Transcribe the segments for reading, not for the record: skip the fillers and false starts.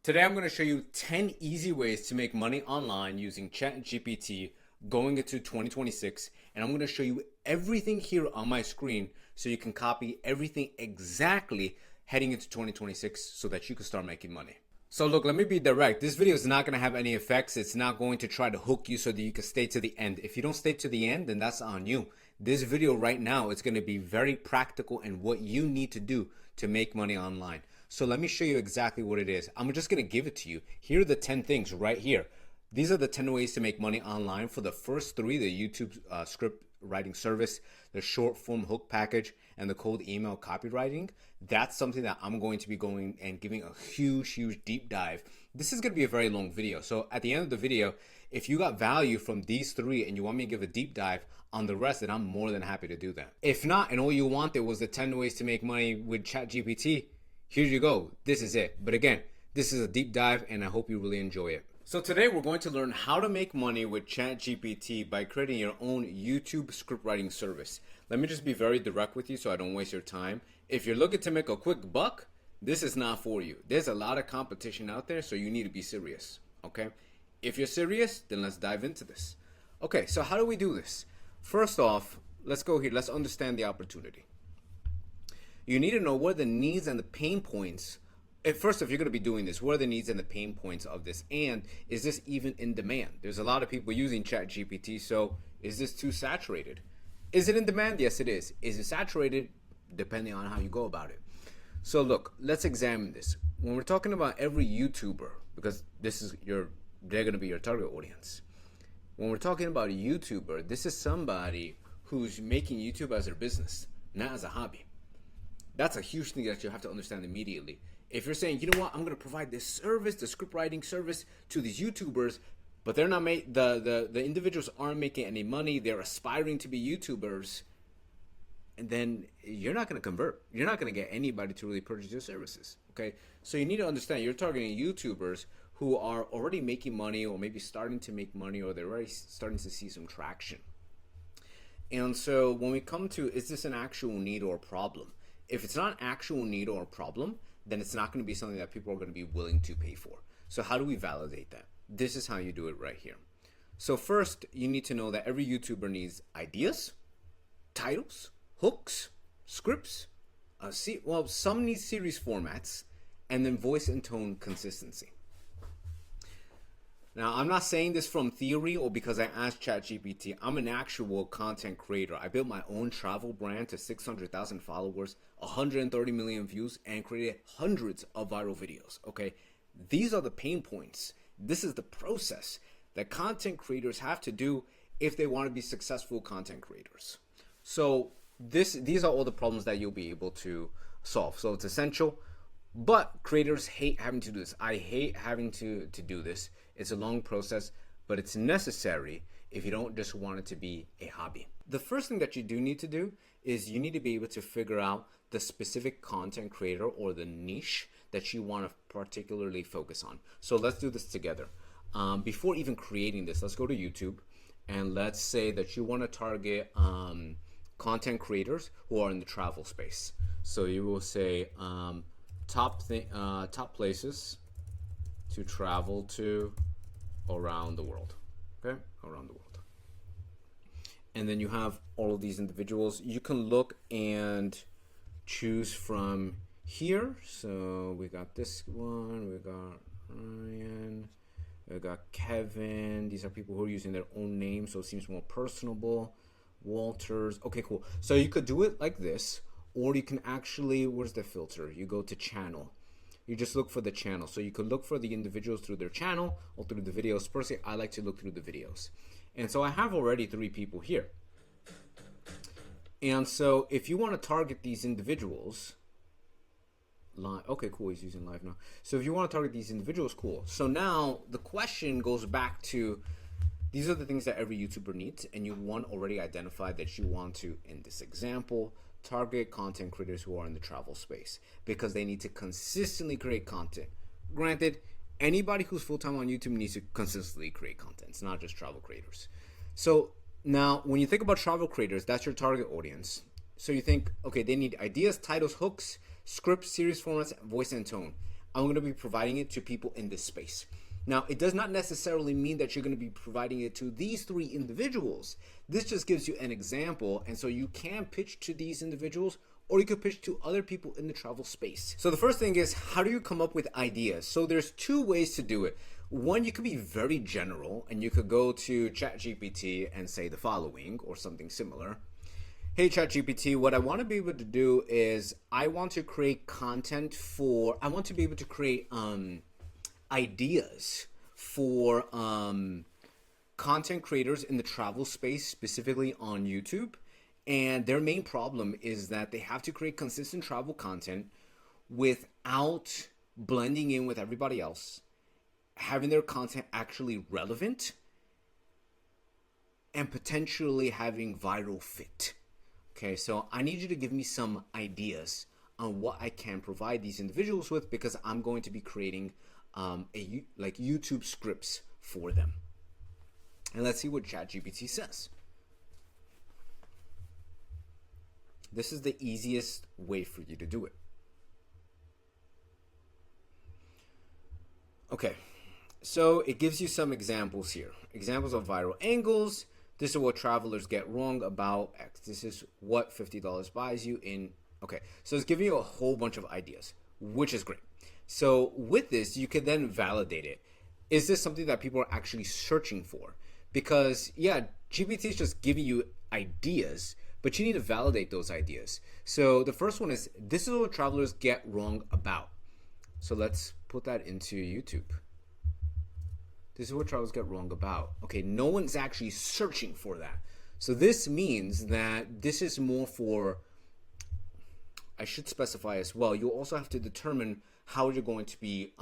Today I'm going to show you 10 easy ways to make money online using ChatGPT going into 2026, and I'm going to show you everything here on my screen so you can copy everything exactly heading into 2026 so that you can start making money. So look, let me be direct. This video is not going to have any effects. It's not going to try to hook you so that you can stay to the end. If you don't stay to the end, then that's on you. This video right now is going to be very practical and what you need to do to make money online. So let me show you exactly what it is. I'm just going to give it to you. Here are the 10 things right here. These are the 10 ways to make money online. For the first three, the YouTube script writing service, the short form hook package, and the cold email copywriting. That's something that I'm going to be going and giving a huge deep dive. This is going to be a very long video. So at the end of the video, if you got value from these three and you want me to give a deep dive on the rest, then I'm more than happy to do that. If not, and all you wanted was the 10 ways to make money with ChatGPT, here you go. This is it. But again, this is a deep dive and I hope you really enjoy it. So today we're going to learn how to make money with ChatGPT by creating your own YouTube script writing service. Let me just be very direct with you so I don't waste your time. If you're looking to make a quick buck, this is not for you. There's a lot of competition out there, so you need to be serious, okay? If you're serious, then let's dive into this. Okay, so how do we do this? First off, let's go here. Let's understand the opportunity. You need to know what are the needs and the pain points. First, if you're going to be doing this, what are the needs and the pain points of this? And is this even in demand? There's a lot of people using ChatGPT, so is this too saturated? Is it in demand? Yes, it is. Is it saturated? Depending on how you go about it. So look, let's examine this. When we're talking about every YouTuber, because they're going to be your target audience. When we're talking about a YouTuber, this is somebody who's making YouTube as their business, not as a hobby. That's a huge thing that you have to understand immediately. If you're saying, you know what, I'm going to provide this service, the script writing service to these YouTubers, but they're not the individuals aren't making any money, they're aspiring to be YouTubers, and then you're not going to convert. You're not going to get anybody to really purchase your services, okay? So you need to understand you're targeting YouTubers who are already making money or maybe starting to make money or they're already starting to see some traction. And so when we come to, is this an actual need or a problem? If it's not an actual need or a problem, then it's not going to be something that people are going to be willing to pay for. So how do we validate that? This is how you do it right here. So first, you need to know that every YouTuber needs ideas, titles, hooks, scripts, some need series formats, and then voice and tone consistency. Now, I'm not saying this from theory or because I asked ChatGPT. I'm an actual content creator. I built my own travel brand to 600,000 followers, 130 million views, and created hundreds of viral videos, okay? These are the pain points. This is the process that content creators have to do if they want to be successful content creators. So these are all the problems that you'll be able to solve. So it's essential. But creators hate having to do this. I hate having to do this. It's a long process, but it's necessary if you don't just want it to be a hobby. The first thing that you do need to do is you need to be able to figure out the specific content creator or the niche that you want to particularly focus on. So let's do this together. Before even creating this, let's go to YouTube and let's say that you want to target content creators who are in the travel space. So you will say top places to travel to around the world. Okay, around the world. And then you have all of these individuals. You can look and choose from here. So we got this one, we got Ryan, we got Kevin. These are people who are using their own names, so it seems more personable. Walters. Okay, cool. So you could do it like this, or you can actually, where's the filter? You go to channel. You just look for the channel. So you could look for the individuals through their channel or through the videos. Personally, I like to look through the videos. And so I have already 3 people here. And so if you want to target these individuals, live, okay, cool, he's using live now. So if you want to target these individuals, cool. So now the question goes back to, these are the things that every YouTuber needs, and you want already identified that you want to, in this example, target content creators who are in the travel space because they need to consistently create content. Granted, anybody who's full-time on YouTube needs to consistently create content. It's not just travel creators. So now when you think about travel creators, that's your target audience. So you think, okay, they need ideas, titles, hooks, scripts, series formats, voice and tone. I'm going to be providing it to people in this space. Now, it does not necessarily mean that you're going to be providing it to these 3 individuals. This just gives you an example, and so you can pitch to these individuals, or you could pitch to other people in the travel space. So the first thing is, how do you come up with ideas? So there's 2 ways to do it. One, you could be very general, and you could go to ChatGPT and say the following, or something similar. Hey ChatGPT, what I want to be able to do is I want to create content for, I want to be able to create ideas for content creators in the travel space, specifically on YouTube. And their main problem is that they have to create consistent travel content without blending in with everybody else, having their content actually relevant, and potentially having viral fit. Okay, so I need you to give me some ideas on what I can provide these individuals with, because I'm going to be creating like YouTube scripts for them. And let's see what ChatGPT says. This is the easiest way for you to do it. Okay, so it gives you some examples here. Examples of viral angles. This is what travelers get wrong about X. This is what $50 buys you in. Okay, so it's giving you a whole bunch of ideas, which is great. So with this, you can then validate it. Is this something that people are actually searching for? Because yeah, GPT is just giving you ideas, but you need to validate those ideas. So the first one is, this is what travelers get wrong about. So let's put that into YouTube. This is what travelers get wrong about. Okay, no one's actually searching for that. So this means that this is more for, I should specify as well, you also have to determine how you're going to be,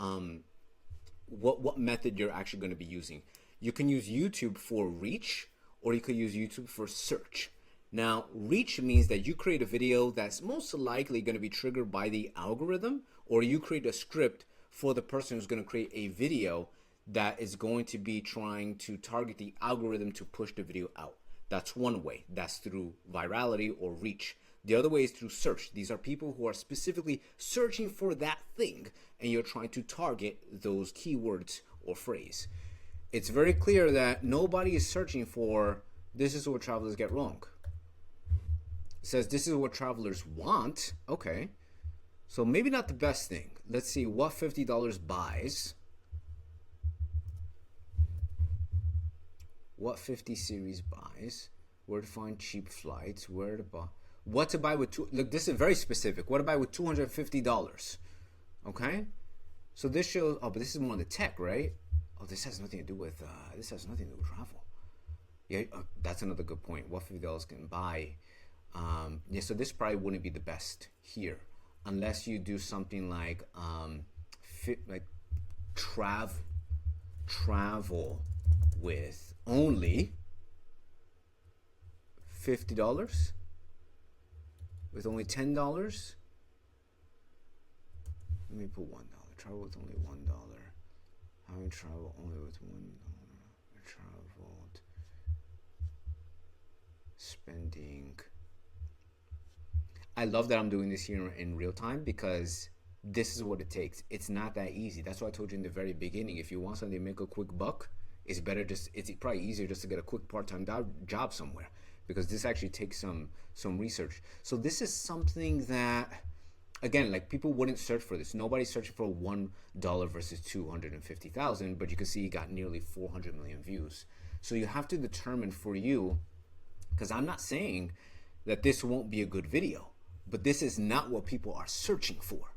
what method you're actually going to be using. You can use YouTube for reach, or you could use YouTube for search. Now, reach means that you create a video that's most likely going to be triggered by the algorithm, or you create a script for the person who's going to create a video that is going to be trying to target the algorithm to push the video out. That's one way. That's through virality or reach. The other way is through search. These are people who are specifically searching for that thing, and you're trying to target those keywords or phrase. It's very clear that nobody is searching for, this is what travelers get wrong. It says this is what travelers want. Okay, so maybe not the best thing. Let's see what $50 buys. What 50 series buys. Where to find cheap flights. Where to buy. What to buy with two. Look, this is very specific. What to buy with $250. Okay, so this shows. Oh, but this is more on the tech, right? Oh, this has nothing to do with. This has nothing to do with travel. Yeah, that's another good point. What $50 can buy. Yeah, so this probably wouldn't be the best here, unless you do something like travel with only $50, with only $10. Let me put $1. Travel with only $1. Having travel only with $1. I traveled. Spending. I love that I'm doing this here in real time, because this is what it takes. It's not that easy. That's why I told you in the very beginning, if you want something to make a quick buck, it's better it's probably easier just to get a quick part-time job somewhere, because this actually takes some research. So this is something that, again, like, people wouldn't search for this. Nobody's searching for $1 versus 250,000, but you can see you got nearly 400 million views. So you have to determine for you, because I'm not saying that this won't be a good video, but this is not what people are searching for.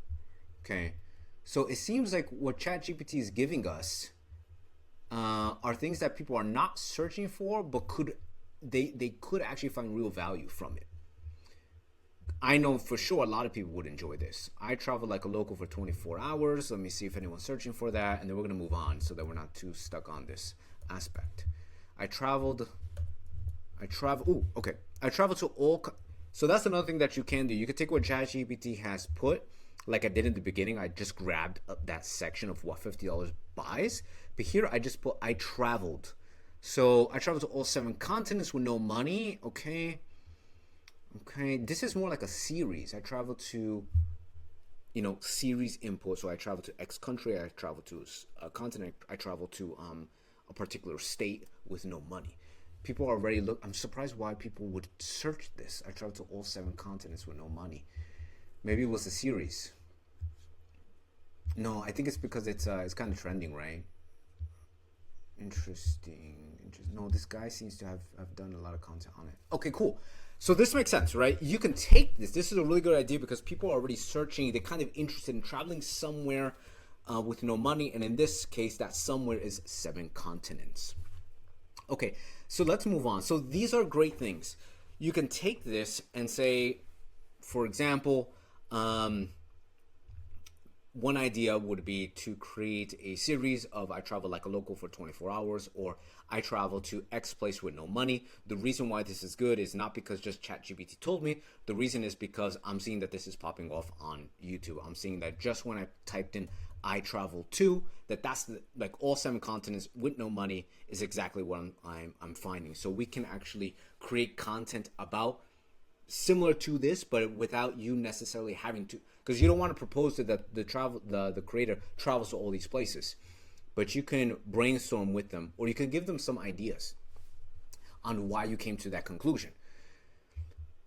Okay, so it seems like what ChatGPT is giving us are things that people are not searching for, but they could actually find real value from it. I know for sure a lot of people would enjoy this. I travel like a local for 24 hours. Let me see if anyone's searching for that, and then we're gonna move on so that we're not too stuck on this aspect. I travel to all. So that's another thing that you can do. You can take what ChatGPT has put, like I did in the beginning. I just grabbed that section of what $50 buys. But here I just put, I traveled. So I traveled to all 7 continents with no money. Okay. This is more like a series. I traveled to series input. So I travel to X country, I travel to a continent, I travel to a particular state with no money. People already look. I'm surprised why people would search this. I traveled to all 7 continents with no money. Maybe it was a series. No, I think it's because it's kind of trending, right? Interesting. No, this guy seems to have done a lot of content on it. Okay, cool. So this makes sense, right? You can take this. This is a really good idea because people are already searching. They're kind of interested in traveling somewhere with no money. And in this case, that somewhere is 7 continents. Okay, so let's move on. So these are great things. You can take this and say, for example, one idea would be to create a series of I travel like a local for 24 hours, or I travel to X place with no money. The reason why this is good is not because just ChatGPT told me. The reason is because I'm seeing that this is popping off on YouTube. I'm seeing that just when I typed in I travel to, that's like all 7 continents with no money is exactly what I'm finding. So we can actually create content about similar to this, but without you necessarily having to, because you don't want to propose that the creator travels to all these places, but you can brainstorm with them, or you can give them some ideas on why you came to that conclusion,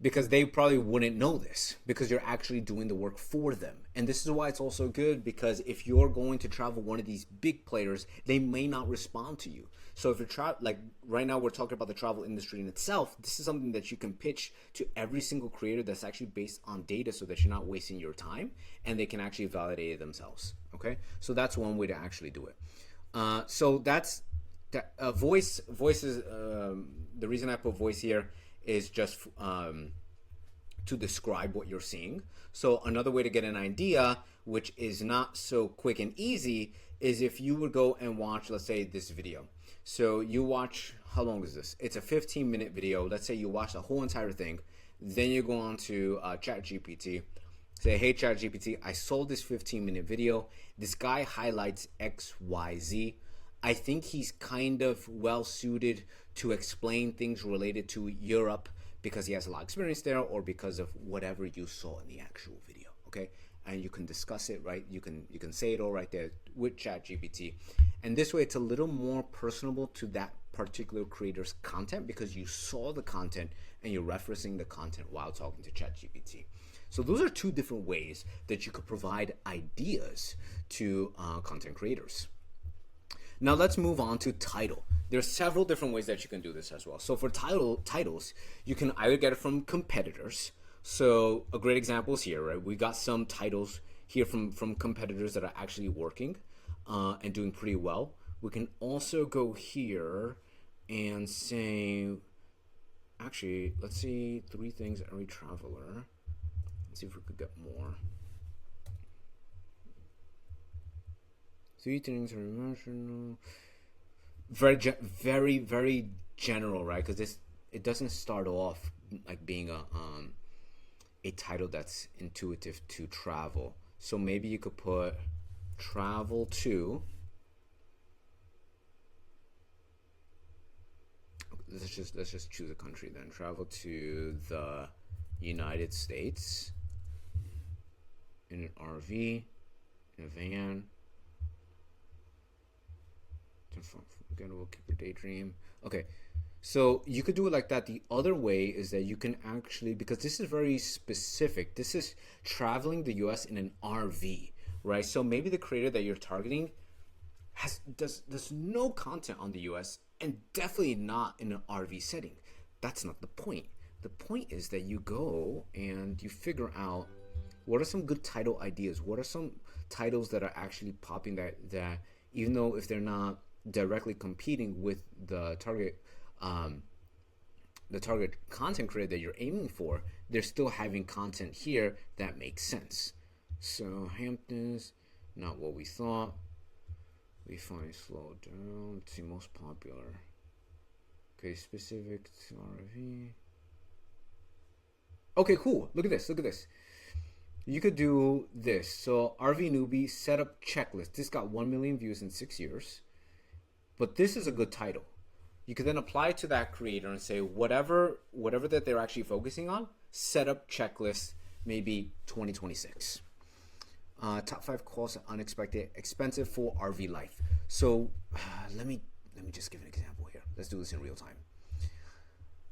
because they probably wouldn't know this because you're actually doing the work for them. And this is why it's also good, because if you're going to travel one of these big players, they may not respond to you. So if you're like right now we're talking about the travel industry in itself, this is something that you can pitch to every single creator that's actually based on data, so that you're not wasting your time and they can actually validate it themselves. Okay, so that's one way to actually do it. So that's that. Voice is the reason I put voice here is just to describe what you're seeing. So another way to get an idea, which is not so quick and easy, is if you would go and watch, let's say, this video. So you watch, how long is this? It's a 15-minute video. Let's say you watch the whole entire thing. Then you go on to ChatGPT. Say, hey, ChatGPT, I saw this 15-minute video. This guy highlights X, Y, Z. I think he's kind of well suited to explain things related to Europe because he has a lot of experience there, or because of whatever you saw in the actual video. Okay, and you can discuss it, right? You can say it all right there with ChatGPT, and this way it's a little more personable to that particular creator's content, because you saw the content and you're referencing the content while talking to ChatGPT. So those are 2 different ways that you could provide ideas to content creators. Now let's move on to title. There's several different ways that you can do this as well. So for titles, you can either get it from competitors. So a great example is here, right? We got some titles here from competitors that are actually working and doing pretty well. We can also go here and say, actually, let's see 3 things every traveler. Let's see if we could get more. 3 things are emotional. Very, very general, right? Because it doesn't start off like being a title that's intuitive to travel. So maybe you could put travel to. Let's just choose a country then. Travel to the United States in an RV, in a van. We'll keep your daydream. Okay, so you could do it like that. The other way is that you can actually, because this is very specific, this is traveling the US in an RV, right? So maybe the creator that you're targeting does no content on the US, and definitely not in an RV setting. That's not the point. The point is that you go and you figure out what are some good title ideas, what are some titles that are actually popping that even though if they're not directly competing with the target content creator that you're aiming for, they're still having content here that makes sense. So Hamptons, not what we thought. We find slow down. Let's see, most popular. Okay, specific to RV. Okay, cool. Look at this. You could do this. So RV newbie setup checklist. This got 1 million views in 6 years. But this is a good title. You could then apply it to that creator and say whatever that they're actually focusing on, setup checklist, maybe 2026. Top 5 costs unexpected expensive for RV life. So let me just give an example here. Let's do this in real time.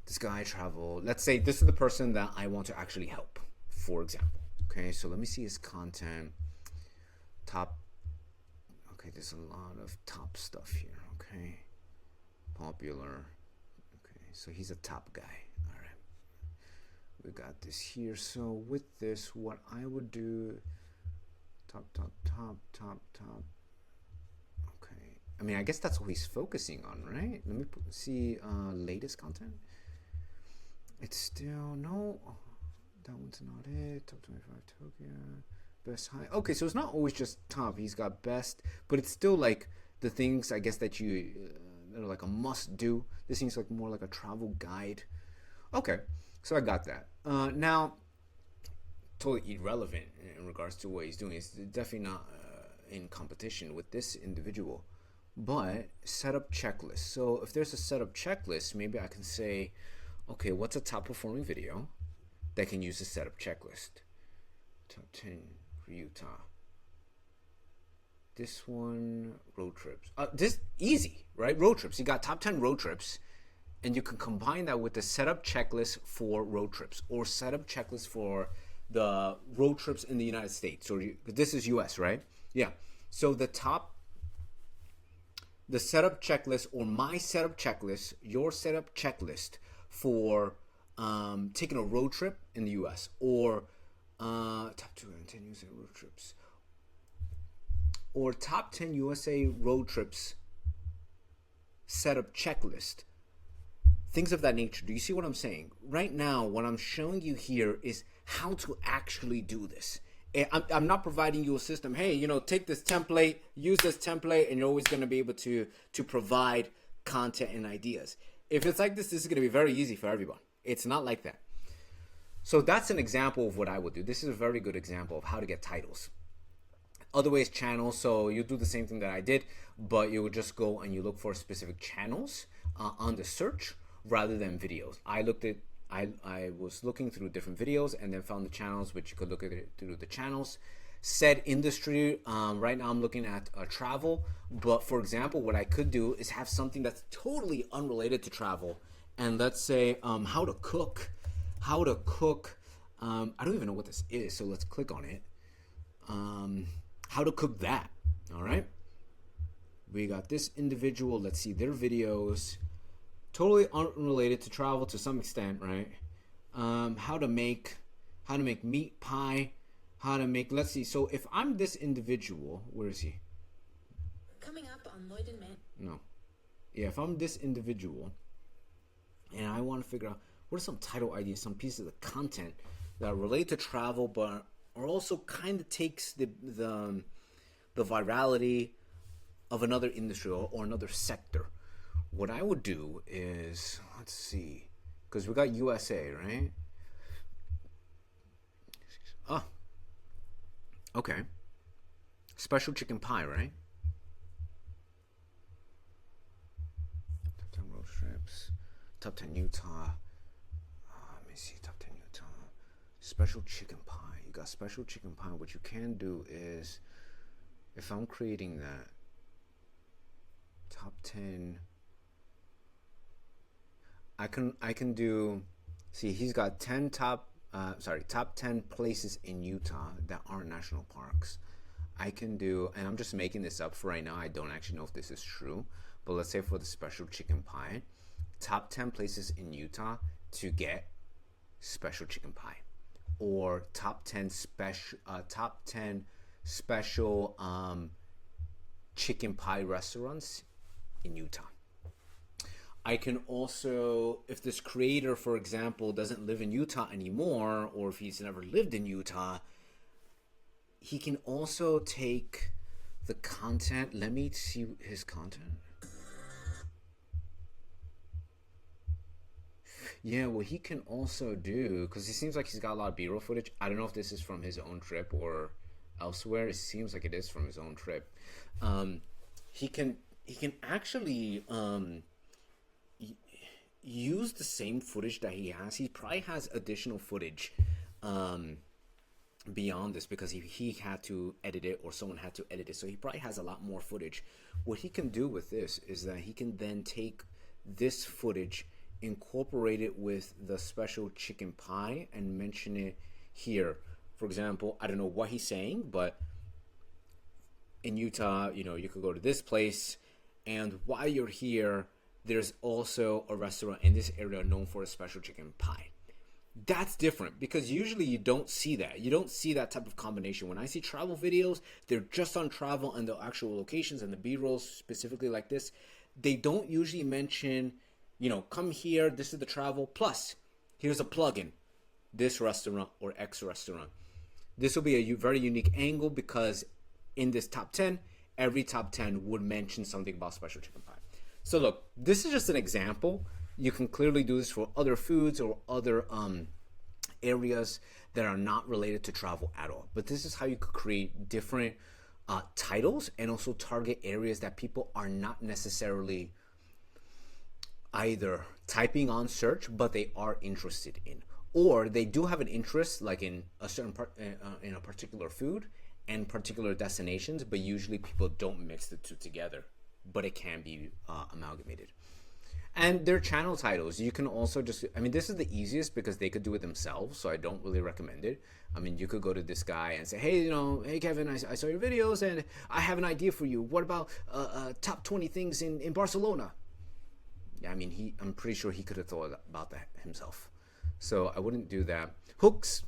This guy traveled. Let's say this is the person that I want to actually help, for example. Okay, so let me see his content. Top. Okay, there's a lot of top stuff here. Okay, popular. Okay, so he's a top guy. All right, we got this here. So with this, what I would do, top. Okay, I mean, I guess that's what he's focusing on, right? Let me see latest content. It's still no. That one's not it. Top 25 Tokyo. Best high. Okay, so it's not always just top. He's got best, but it's still like the things I guess that you that are like a must do. This seems like more like a travel guide. Okay, so I got that. Now, totally irrelevant in regards to what he's doing. It's definitely not in competition with this individual. But setup checklist. So if there's a setup checklist, maybe I can say, okay, what's a top performing video that can use a setup checklist? Top 10 for Utah. This one, road trips. This easy, right? Road trips. You got top 10 road trips, and you can combine that with the setup checklist for road trips or setup checklist for the road trips in the United States. Or this is US, right? Yeah. So the setup checklist or my setup checklist, your setup checklist for taking a road trip in the US or top 210 USA road trips or top 10 USA road trips setup checklist, things of that nature. Do you see what I'm saying? Right now, what I'm showing you here is how to actually do this. I'm not providing you a system. Hey, take this template, use this template, and you're always going to be able to provide content and ideas. If it's like this is going to be very easy for everyone. It's not like that. So that's an example of what I would do. This is a very good example of how to get titles. Other way is channels. So you do the same thing that I did, but you would just go and you look for specific channels on the search rather than videos. I was looking through different videos and then found the channels, which you could look at it through the channels. Said industry, right now I'm looking at travel, but for example, what I could do is have something that's totally unrelated to travel, and let's say how to cook. I don't even know what this is, so let's click on it. How to cook that. All right, we got this individual. Let's see their videos. Totally unrelated to travel to some extent, right? How to make meat pie. How to make, let's see. So if I'm this individual, where is he? Coming up on Lloyd and Matt. No. Yeah, if I'm this individual and I want to figure out what are some title ideas, some pieces of content that relate to travel, but are also kind of takes the virality of another industry or another sector. What I would do is, let's see, because we got USA, right? Oh, okay. Special chicken pie, right? Top 10 road trips. Top 10 Utah. Let me see, top 10 Utah. Special chicken pie. You got special chicken pie. What you can do is, if I'm creating that, top 10... I can do, see, he's got top 10 places in Utah that aren't national parks. I can do, and I'm just making this up for right now. I don't actually know if this is true, but let's say for the special chicken pie, top 10 places in Utah to get special chicken pie, or top 10 special chicken pie restaurants in Utah. I can also, if this creator, for example, doesn't live in Utah anymore, or if he's never lived in Utah, he can also take the content. Let me see his content. Yeah, what he can also do, because he seems like he's got a lot of B-roll footage. I don't know if this is from his own trip or elsewhere. It seems like it is from his own trip. He can actually use the same footage that he has. He probably has additional footage beyond this because he had to edit it or someone had to edit it. So he probably has a lot more footage. What he can do with this is that he can then take this footage, incorporate it with the special chicken pie and mention it here. For example, I don't know what he's saying, but in Utah, you know, you could go to this place, and while you're here, there's also a restaurant in this area known for a special chicken pie. That's different because usually you don't see that. You don't see that type of combination. When I see travel videos, they're just on travel and the actual locations and the B-rolls specifically like this. They don't usually mention, you know, come here, this is the travel, plus here's a plugin, this restaurant or X restaurant. This will be a very unique angle because in this top 10, every top 10 would mention something about special chicken pie. So look, this is just an example. You can clearly do this for other foods or other areas that are not related to travel at all. But this is how you could create different titles and also target areas that people are not necessarily either typing on search, but they are interested in. Or they do have an interest like in a certain part, in a particular food and particular destinations, but usually people don't mix the two together, but it can be amalgamated. And their channel titles, you can also just, I mean, this is the easiest because they could do it themselves, so I don't really recommend it. I mean, you could go to this guy and say, hey, you know, hey, Kevin, I saw your videos and I have an idea for you. What about top 20 things in Barcelona? Yeah, I mean, I'm pretty sure he could have thought about that himself. So I wouldn't do that. Hooks.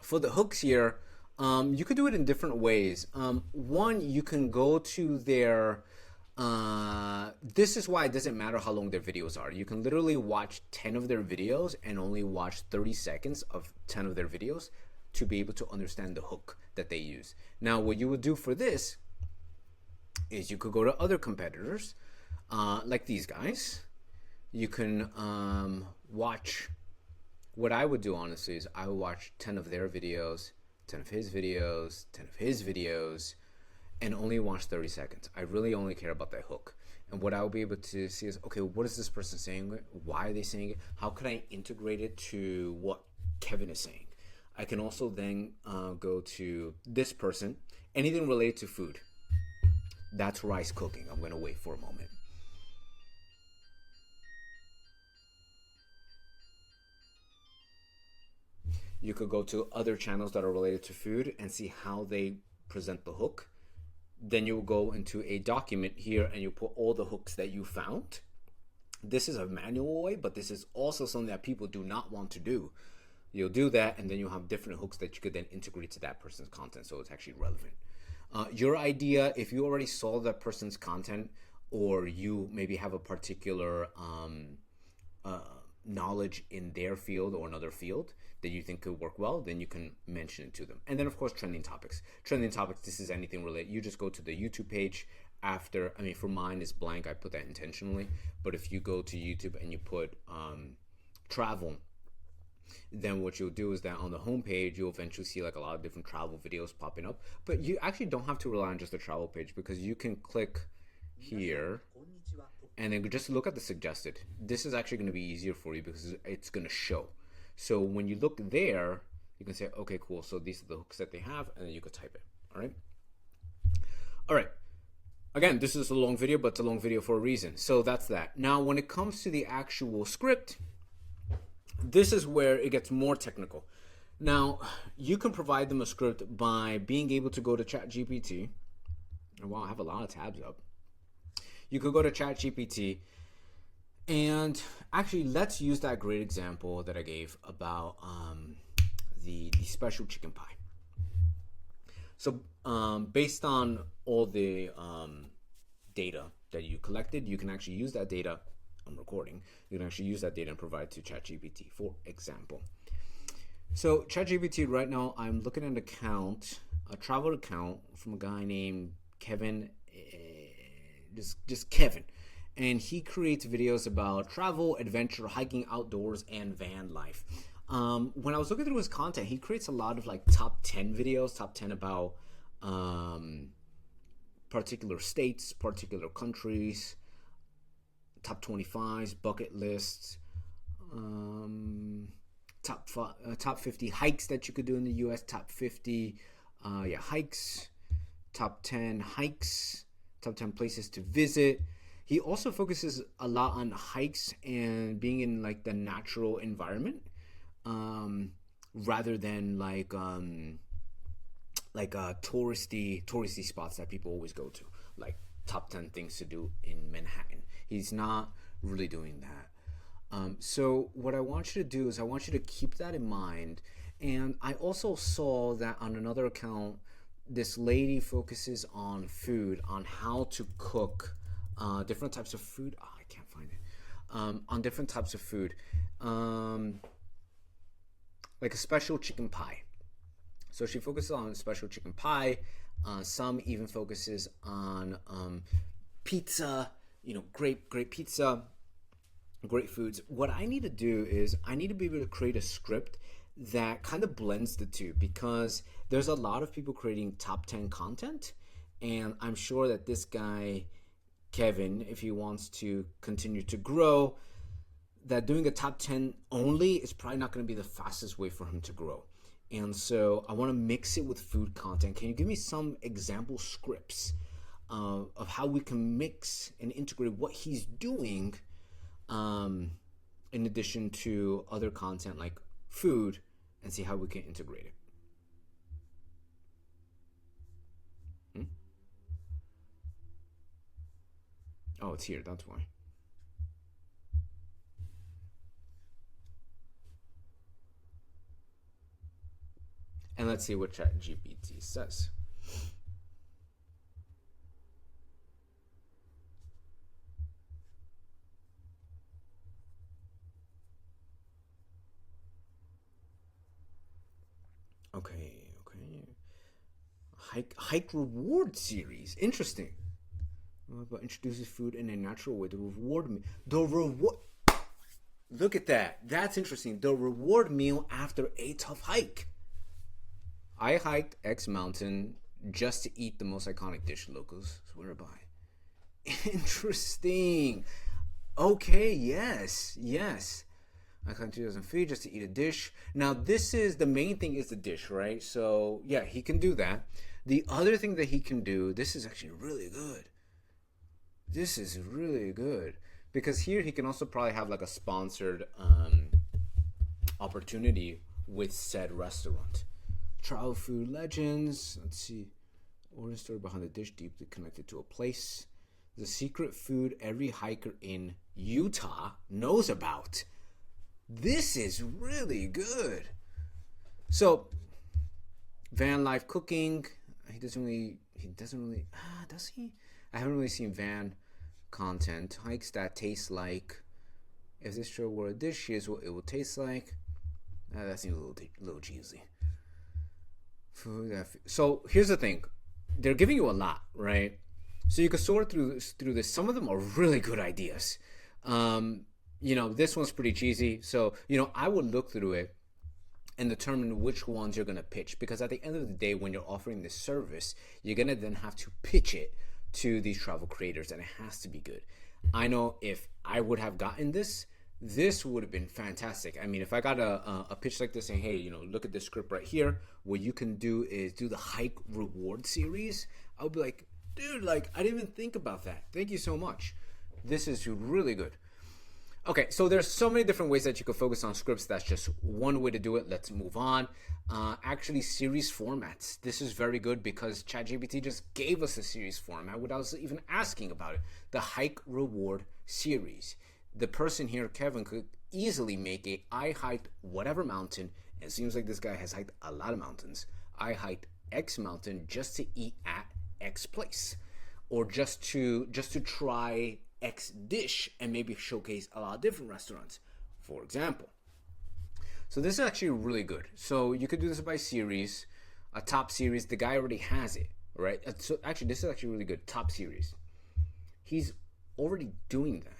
For the hooks here, you could do it in different ways. One, you can go to their... this is why it doesn't matter how long their videos are. You can literally watch 10 of their videos and only watch 30 seconds of 10 of their videos to be able to understand the hook that they use. Now, what you would do for this is you could go to other competitors, like these guys. You can watch... What I would do, honestly, is I would watch 10 of their videos, 10 of his videos, 10 of his videos, and only watch 30 seconds. I really only care about that hook. And what I will be able to see is, okay, what is this person saying? Why are they saying it? How can I integrate it to what Kevin is saying? I can also then go to this person, anything related to food. That's rice cooking. I'm going to wait for a moment. You could go to other channels that are related to food and see how they present the hook. Then you'll go into a document here and you put all the hooks that you found. This is a manual way, but this is also something that people do not want to do. You'll do that and then you'll have different hooks that you could then integrate to that person's content, so it's actually relevant. Your idea, if you already saw that person's content or you maybe have a particular knowledge in their field or another field that you think could work well, then you can mention it to them. And then of course, trending topics. Trending topics, this is anything related. You just go to the YouTube page after, I mean, for mine it's blank, I put that intentionally, but if you go to YouTube and you put travel, then what you'll do is that on the homepage, you'll eventually see like a lot of different travel videos popping up, but you actually don't have to rely on just the travel page because you can click here and then just look at the suggested. This is actually going to be easier for you because it's going to show. So when you look there, you can say, okay, cool. So these are the hooks that they have, and then you could type it. All right. All right. Again, this is a long video, but it's a long video for a reason. So that's that. Now, when it comes to the actual script, this is where it gets more technical. Now, you can provide them a script by being able to go to ChatGPT. Wow, I have a lot of tabs up. You could go to ChatGPT and actually let's use that great example that I gave about the special chicken pie. So based on all the data that you collected, you can actually use that data. I'm recording. You can actually use that data and provide to ChatGPT, for example. So ChatGPT right now, I'm looking at an account, a travel account from a guy named Kevin, just Kevin. And he creates videos about travel, adventure, hiking outdoors, and van life. When I was looking through his content, he creates a lot of like top 10 videos, top 10 about particular states, particular countries, top 25s, bucket lists, top 50 hikes that you could do in the U.S. Top 50 hikes. Top 10 hikes. Top 10 places to visit. He also focuses a lot on hikes and being in like the natural environment, rather than like touristy spots that people always go to, like top 10 things to do in Manhattan. He's not really doing that. So what I want you to do is I want you to keep that in mind. And I also saw that on another account, this lady focuses on food, on how to cook different types of food. Oh, I can't find it. On different types of food, like a special chicken pie. So she focuses on special chicken pie. Some even focuses on pizza. Great pizza, great foods. What I need to do is I need to be able to create a script that kind of blends the two, because there's a lot of people creating top 10 content, and I'm sure that this guy Kevin, if he wants to continue to grow, that doing a top 10 only is probably not going to be the fastest way for him to grow. And so I want to mix it with food content. Can you give me some example scripts of how we can mix and integrate what he's doing, in addition to other content like food, and see how we can integrate it? Oh, it's here, that's why. And let's see what ChatGPT says. Okay. Hike reward series. Interesting. But introduces food in a natural way. Look at that. That's interesting. The reward meal after a tough hike. I hiked X mountain just to eat the most iconic dish locals swear by. Interesting. Okay, yes. I climbed 2,000 feet just to eat a dish. Now, this is the main thing, is the dish, right? So, yeah, he can do that. The other thing that he can do, this is actually really good. This is really good. Because here he can also probably have like a sponsored opportunity with said restaurant. Travel food legends. Let's see. Origin story behind the dish deeply connected to a place. The secret food every hiker in Utah knows about. This is really good. So, van life cooking. He doesn't really, does he? I haven't really seen van content. Hikes that taste like, if this show were a dish, here's what it will taste like. That seems a little cheesy. So here's the thing. They're giving you a lot, right? So you can sort through this. Some of them are really good ideas. This one's pretty cheesy. So, I would look through it and determine which ones you're going to pitch. Because at the end of the day, when you're offering this service, you're going to then have to pitch it to these travel creators, and it has to be good. I know if I would have gotten this would have been fantastic. I mean, if I got a pitch like this saying, hey, look at this script right here, what you can do is do the hike reward series, I would be like, dude, I didn't even think about that. Thank you so much. This is really good. Okay, so there's so many different ways that you can focus on scripts. That's just one way to do it. Let's move on. Actually, series formats. This is very good because ChatGPT just gave us a series format without us even asking about it. The hike reward series. The person here, Kevin, could easily make I hiked whatever mountain. It seems like this guy has hiked a lot of mountains. I hiked X mountain just to eat at X place, or just to try X dish and maybe showcase a lot of different restaurants, for example. So this is actually really good. So you could do this by series, a top series. The guy already has it, right? So actually, this is actually really good. Top series. He's already doing that.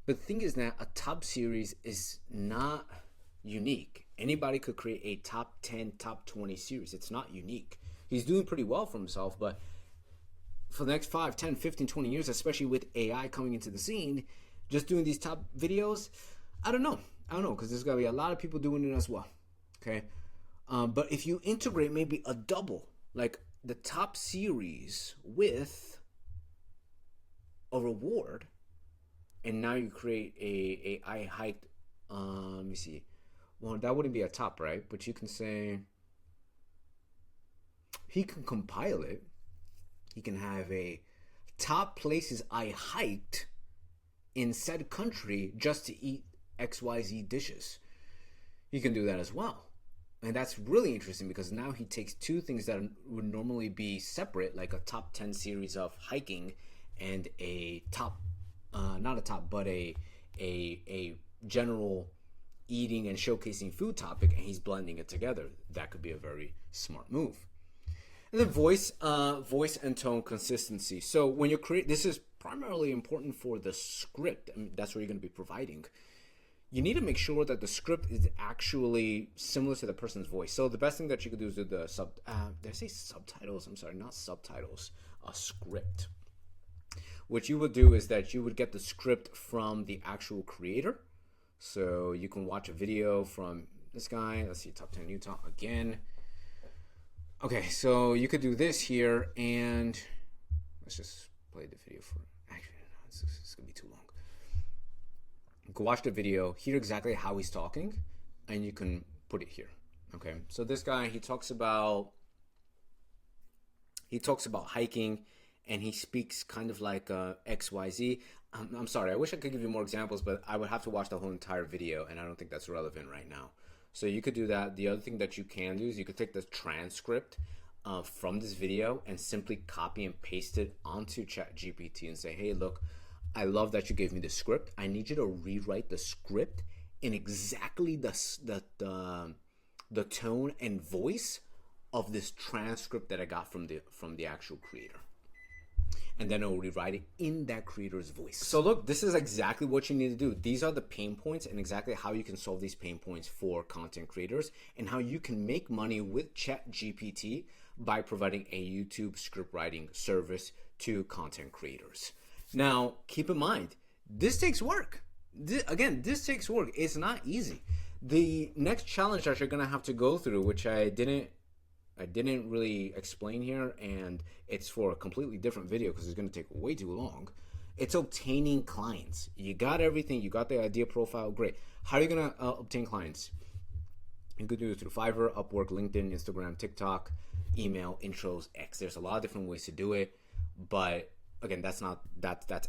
But the thing is that a top series is not unique. Anybody could create a top 10, top 20 series. It's not unique. He's doing pretty well for himself, but for the next 5, 10, 15, 20 years, especially with AI coming into the scene, just doing these top videos, I don't know. I don't know, because there's going to be a lot of people doing it as well. Okay. But if you integrate maybe a double, like the top series with a reward, and now you create a I hiked, let me see. Well, that wouldn't be a top, right? But you can say, he can compile it. He can have a top places I hiked in said country just to eat XYZ dishes. You can do that as well. And that's really interesting because now he takes two things that would normally be separate, like a top 10 series of hiking and a top, not a top, but a general eating and showcasing food topic, and he's blending it together. That could be a very smart move. And then voice and tone consistency. So when you create, this is primarily important for the script. I mean, that's what you're going to be providing. You need to make sure that the script is actually similar to the person's voice. So the best thing that you could do is do the did I say subtitles? I'm sorry, not subtitles. A script. What you would do is that you would get the script from the actual creator. So you can watch a video from this guy. Let's see, top 10 Utah again. Okay, so you could do this here, and let's just play the video for. Actually, no, it's gonna be too long. You can watch the video, hear exactly how he's talking, and you can put it here. Okay, so this guy, he talks about hiking, and he speaks kind of like XYZ. I'm sorry, I wish I could give you more examples, but I would have to watch the whole entire video, and I don't think that's relevant right now. So you could do that. The other thing that you can do is you could take the transcript from this video and simply copy and paste it onto ChatGPT and say, hey, look, I love that you gave me the script. I need you to rewrite the script in exactly the tone and voice of this transcript that I got from the actual creator. And then it will rewrite it in that creator's voice. So look, this is exactly what you need to do. These are the pain points and exactly how you can solve these pain points for content creators and how you can make money with ChatGPT by providing a YouTube script writing service to content creators. Now, keep in mind, this takes work. This takes work. It's not easy. The next challenge that you're going to have to go through, which I didn't really explain here, and it's for a completely different video because it's going to take way too long. It's obtaining clients. You got everything. You got the idea profile. Great. How are you going to obtain clients? You could do it through Fiverr, Upwork, LinkedIn, Instagram, TikTok, email, intros, X. There's a lot of different ways to do it, but again, that's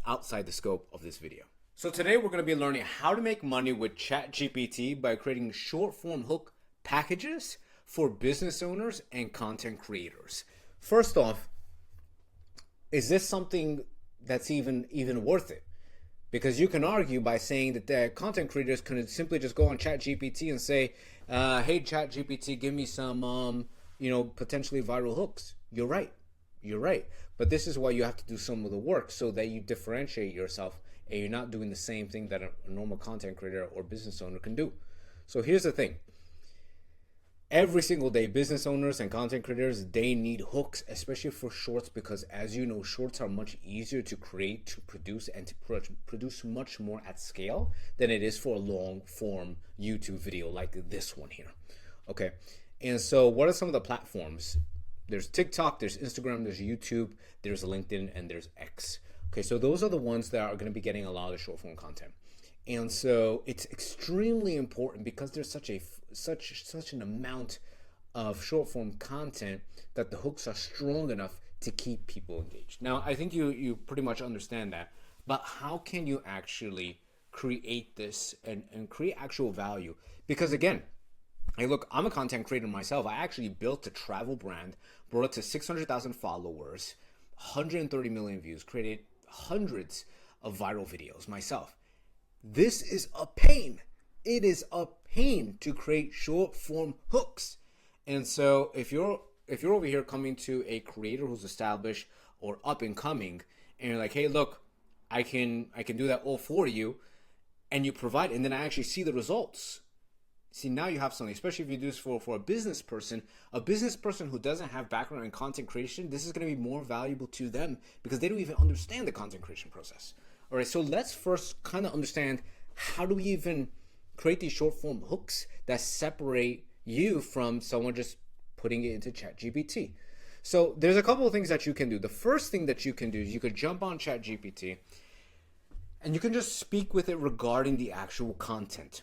outside the scope of this video. So today we're going to be learning how to make money with ChatGPT by creating short form hook packages for business owners and content creators. First off, is this something that's even worth it? Because you can argue by saying that the content creators can simply just go on ChatGPT and say, hey, ChatGPT, give me some, potentially viral hooks. You're right. But this is why you have to do some of the work so that you differentiate yourself and you're not doing the same thing that a normal content creator or business owner can do. So here's the thing. Every single day, business owners and content creators, they need hooks, especially for shorts, because as you know, shorts are much easier to create, to produce, and to produce much more at scale than it is for a long form YouTube video like this one here. Okay. And so what are some of the platforms? There's TikTok, there's Instagram, there's YouTube, there's LinkedIn, and there's X. Okay. So those are the ones that are going to be getting a lot of the short form content. And so it's extremely important because there's such an amount of short form content that the hooks are strong enough to keep people engaged. Now, I think you pretty much understand that, but how can you actually create this and create actual value? Because again, hey, look, I'm a content creator myself. I actually built a travel brand, brought it to 600,000 followers, 130 million views, created hundreds of viral videos myself. This is a pain. It is a pain to create short form hooks. And so if you're over here coming to a creator who's established or up and coming, and you're like, hey, look, I can do that all for you, and you provide, and then I actually see the results. See, now you have something, especially if you do this for a business person who doesn't have background in content creation. This is going to be more valuable to them because they don't even understand the content creation process. All right, so let's first kind of understand, how do we even create these short form hooks that separate you from someone just putting it into ChatGPT. So there's a couple of things that you can do. The first thing that you can do is you could jump on ChatGPT and you can just speak with it regarding the actual content.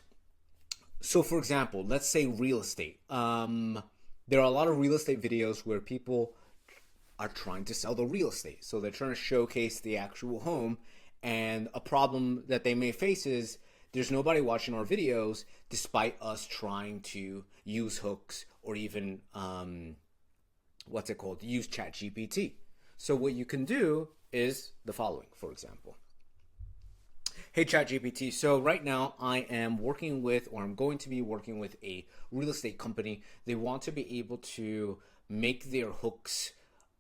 So for example, let's say real estate. There are a lot of real estate videos where people are trying to sell the real estate. So they're trying to showcase the actual home, and a problem that they may face is there's nobody watching our videos despite us trying to use hooks or even use ChatGPT. So what you can do is the following, for example. Hey ChatGPT, so right now I am working with, or I'm going to be working with, a real estate company. They want to be able to make their hooks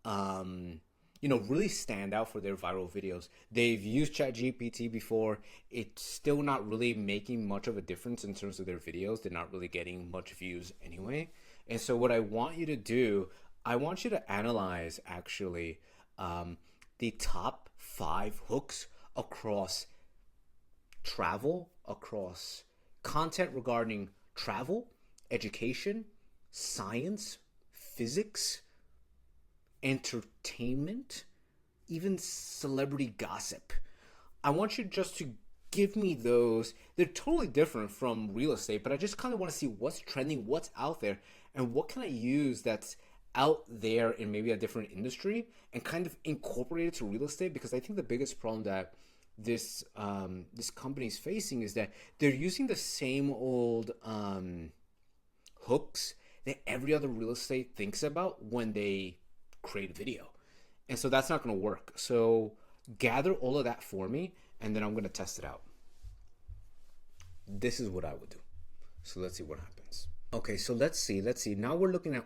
really stand out for their viral videos. They've used ChatGPT before. It's still not really making much of a difference in terms of their videos. They're not really getting much views anyway. And so what I want you to do, I want you to analyze actually the top 5 hooks across travel, across content regarding travel, education, science, physics, entertainment, even celebrity gossip. I want you just to give me those. They're totally different from real estate, but I just kind of want to see what's trending, what's out there, and what can I use that's out there in maybe a different industry and kind of incorporate it to real estate. Because I think the biggest problem that this company is facing is that they're using the same old hooks that every other real estate thinks about when they create a video. And so that's not going to work. So gather all of that for me, and then I'm going to test it out. This is what I would do. So let's see what happens. Okay, so let's see. Now we're looking at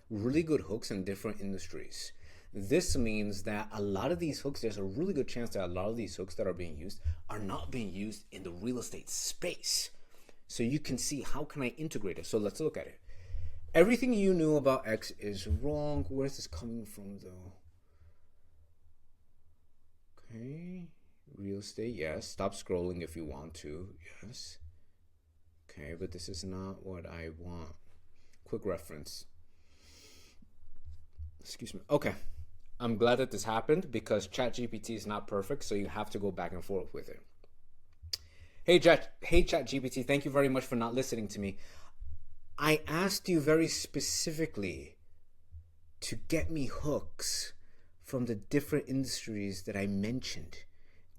really good hooks in different industries. This means that a lot of these hooks, there's a really good chance that a lot of these hooks that are being used are not being used in the real estate space. So you can see, how can I integrate it? So let's look at it. Everything you knew about X is wrong. Where's this coming from though? Okay, real estate, yes. Stop scrolling if you want to, yes. Okay, but this is not what I want. Quick reference. Excuse me. Okay. I'm glad that this happened because ChatGPT is not perfect, so you have to go back and forth with it. Hey ChatGPT, thank you very much for not listening to me. I asked you very specifically to get me hooks from the different industries that I mentioned,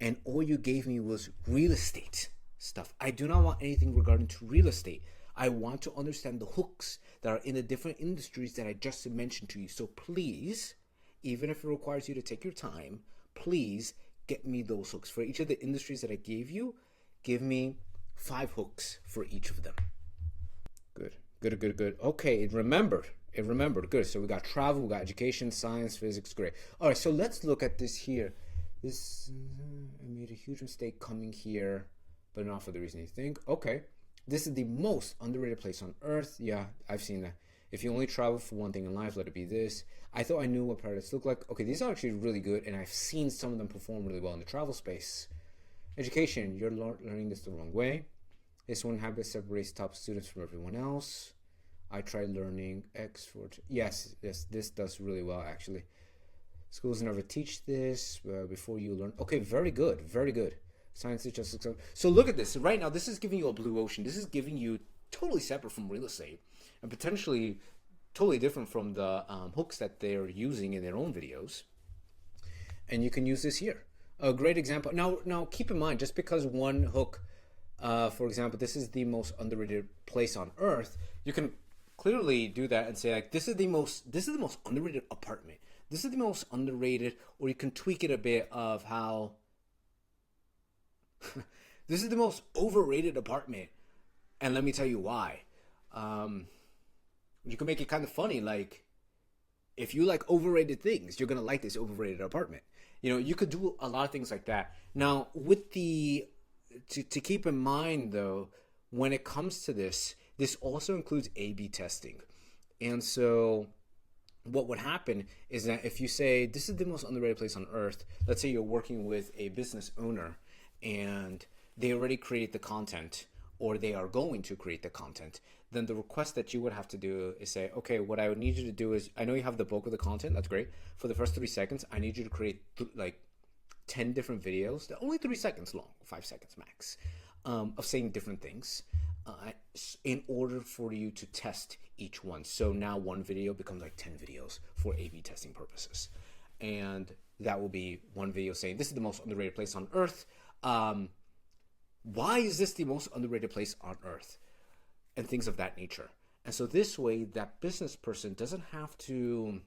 and all you gave me was real estate stuff. I do not want anything regarding to real estate. I want to understand the hooks that are in the different industries that I just mentioned to you. So please, even if it requires you to take your time, please get me those hooks. For each of the industries that I gave you, give me 5 hooks for each of them. Good. Okay, it remembered. Good. So we got travel, we got education, science, physics. Great. All right, so let's look at this here. I made a huge mistake coming here, but not for the reason you think. Okay. This is the most underrated place on earth. Yeah, I've seen that. If you only travel for one thing in life, let it be this. I thought I knew what paradise looked like. Okay, these are actually really good, and I've seen some of them perform really well in the travel space. Education, you're learning this the wrong way. This one habit separates top students from everyone else. I tried learning X for... Yes, this does really well, actually. Schools never teach this before you learn. Okay, very good. Science is just... So look at this. Right now, this is giving you a blue ocean. This is giving you totally separate from real estate and potentially totally different from the hooks that they're using in their own videos. And you can use this here. A great example. Now keep in mind, just because one hook, for example, this is the most underrated place on earth, you can clearly do that and say, like, this is the most underrated apartment. This is the most underrated, or you can tweak it a bit of how this is the most overrated apartment, and let me tell you why. You can make it kind of funny, like, if you like overrated things, you're gonna like this overrated apartment. You could do a lot of things like that. Now, with to keep in mind though, when it comes to this also includes A/B testing. And so what would happen is that if you say, this is the most underrated place on earth, let's say you're working with a business owner and they already created the content or they are going to create the content, then the request that you would have to do is say, okay, what I would need you to do is, I know you have the bulk of the content, that's great. For the first 3 seconds, I need you to create like 10 different videos. They're only 3 seconds long, 5 seconds max, of saying different things in order for you to test each one. So now one video becomes like 10 videos for A/B testing purposes. And that will be one video saying, this is the most underrated place on earth. Why is this the most underrated place on earth? And things of that nature. And so this way, that business person doesn't have to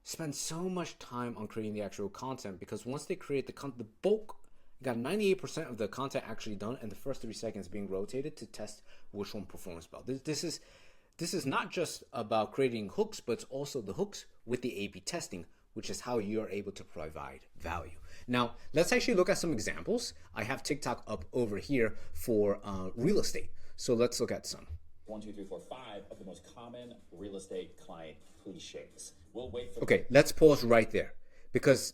spend so much time on creating the actual content, because once they create the bulk, you got 98% of the content actually done, and the first 3 seconds being rotated to test which one performs well. This is not just about creating hooks, but it's also the hooks with the A/B testing, which is how you are able to provide value. Now, let's actually look at some examples. I have TikTok up over here for real estate. So let's look at some. 1, 2, 3, 4, 5 of the most common real estate client cliches. We'll wait for. Okay, let's pause right there, because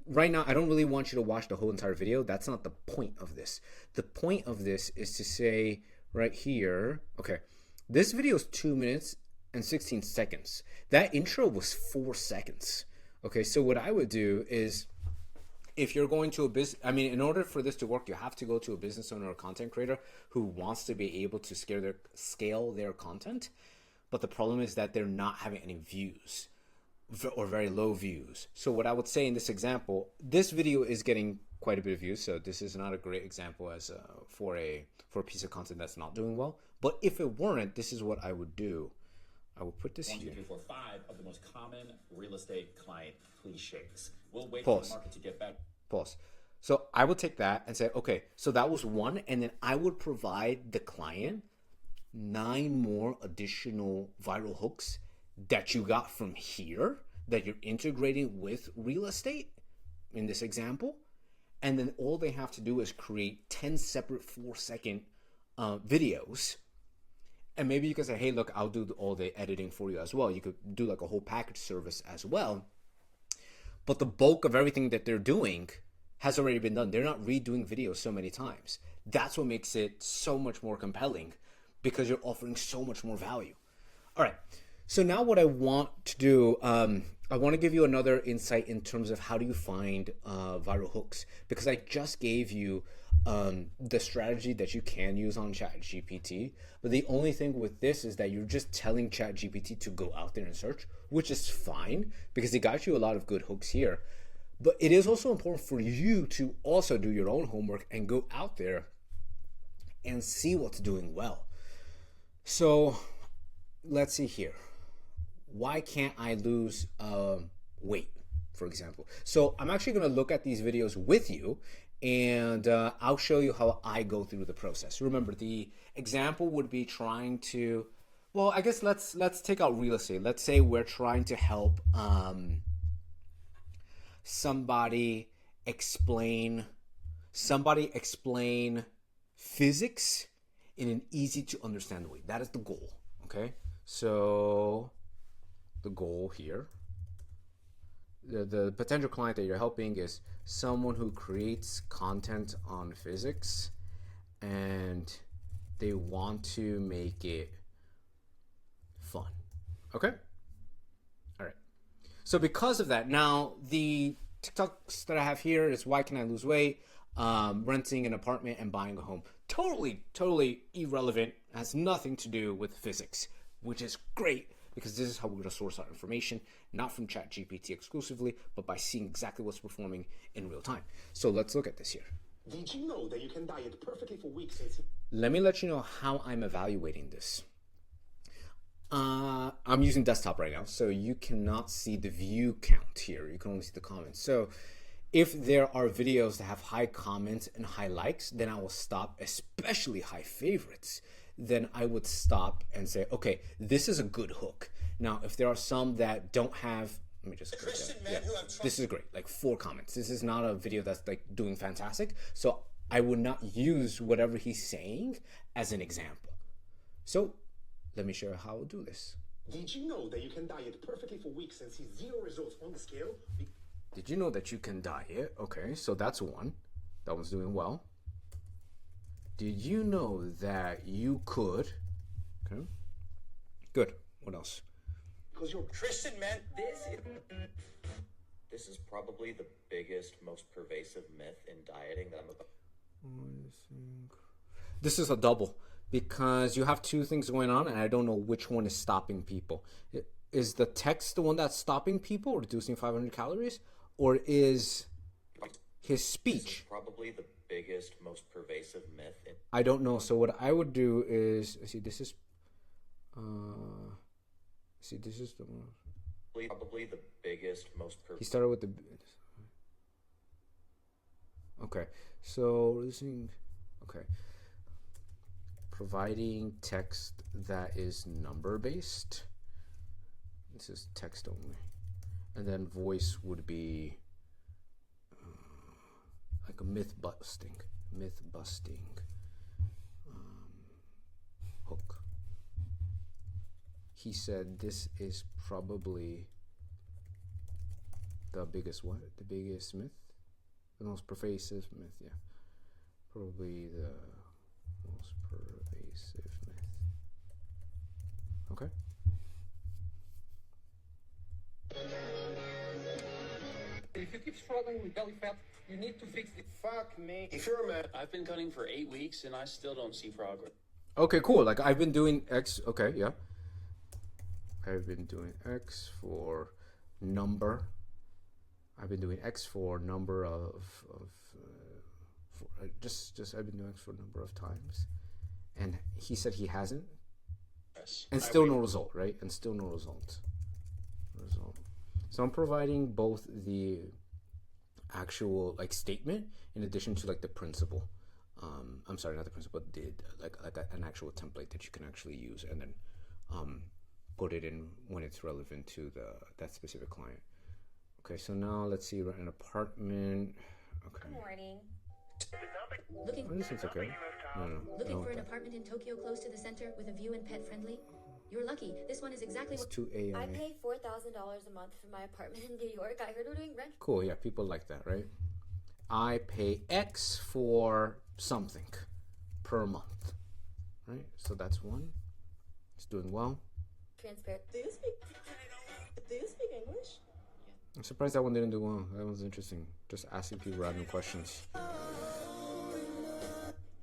right now I don't really want you to watch the whole entire video. That's not the point of this. The point of this is to say right here, okay, this video is 2 minutes and 16 seconds. That intro was 4 seconds. Okay, so what I would do is, if you're going to a business, I mean, in order for this to work, you have to go to a business owner or content creator who wants to be able to scale their content. But the problem is that they're not having any views or very low views. So what I would say in this example, this video is getting quite a bit of views. So this is not a great example as for a piece of content that's not doing well. But if it weren't, this is what I would do. I will put this 1, 2, here. 3, 4, 5 of the most common real estate client cliches. We'll wait Pause. for the market to get back. Pause. So I would take that and say, okay, so that was one, and then I would provide the client 9 more additional viral hooks that you got from here that you're integrating with real estate in this example. And then all they have to do is create 10 separate 4-second videos. And maybe you can say, hey, look, I'll do all the editing for you as well. You could do like a whole package service as well. But the bulk of everything that they're doing has already been done. They're not redoing videos so many times. That's what makes it so much more compelling, because you're offering so much more value. All right. So now what I want to do, I want to give you another insight in terms of how do you find viral hooks, because I just gave you the strategy that you can use on ChatGPT. But the only thing with this is that you're just telling ChatGPT to go out there and search, which is fine because it got you a lot of good hooks here. But it is also important for you to also do your own homework and go out there and see what's doing well. So let's see here. Why can't I lose weight, for example? So I'm actually going to look at these videos with you, and I'll show you how I go through the process. Remember, the example would be trying to, well, I guess let's take out real estate. Let's say we're trying to help somebody explain physics in an easy to understand way. That is the goal. Okay, so the goal here, the potential client that you're helping is someone who creates content on physics, and they want to make it fun. Okay, all right. So because of that, now the TikToks that I have here is why can I lose weight, renting an apartment and buying a home. Totally irrelevant, has nothing to do with physics, which is great because this is how we're going to source our information, not from ChatGPT exclusively, but by seeing exactly what's performing in real time. So let's look at this here. Did you know that you can diet perfectly for weeks? Let me let you know how I'm evaluating this. I'm using desktop right now, so you cannot see the view count here. You can only see the comments. So if there are videos that have high comments and high likes, then I will stop, especially high favorites. Then I would stop and say, okay, this is a good hook. Now, if there are some that don't have, let me just, this is great, like 4 comments. This is not a video that's like doing fantastic. So I would not use whatever he's saying as an example. So let me show you how I'll do this. Did you know that you can diet perfectly for weeks and see 0 results on the scale? Did you know that you can diet? Okay, so that's one. That one's doing well. Did you know that you could? Okay. Good. What else? Because you're Christian man, this is probably the biggest, most pervasive myth in dieting that I'm about. This is a double because you have two things going on, and I don't know which one is stopping people. Is the text the one that's stopping people, reducing 500 calories, or is his speech? This is probably the biggest, most pervasive myth. I don't know. So what I would do is see. This is this is the one. Probably the biggest, most He started with the. Okay, so reducing. Okay. Providing text that is number based. This is text only. And then voice would be like a myth busting hook. He said this is probably the biggest what? The biggest myth? The most pervasive myth, yeah. Probably the most pervasive myth. Okay. If you keep struggling with belly fat, you need to fix it. fuck me. If you're a man, I've been cutting for 8 weeks and I still don't see progress. Okay, cool. Like I've been doing X. Okay, yeah. I've been doing X for number. I've been doing X for number of just I've been doing X for a number of times, and he said he hasn't, and still no result, right? And still no result. So I'm providing both the actual like statement in addition to like the principle. I'm sorry, not the principle, but like an actual template that you can actually use, and then put it in when it's relevant to that specific client. Okay, so now let's see, rent an apartment. Okay. Good morning. Looking, Oh, this is okay. looking No, for an apartment in Tokyo close to the center with a view and pet friendly? You're lucky. This one is exactly it's what. too AI. I pay $4,000 a month for my apartment in New York. I heard we're doing rent. Cool, yeah, people like that, right? I pay X for something per month, right? So that's one. It's doing well. Transparent. Do you speak English? I'm surprised that one didn't do well. That one's interesting. Just asking people random questions.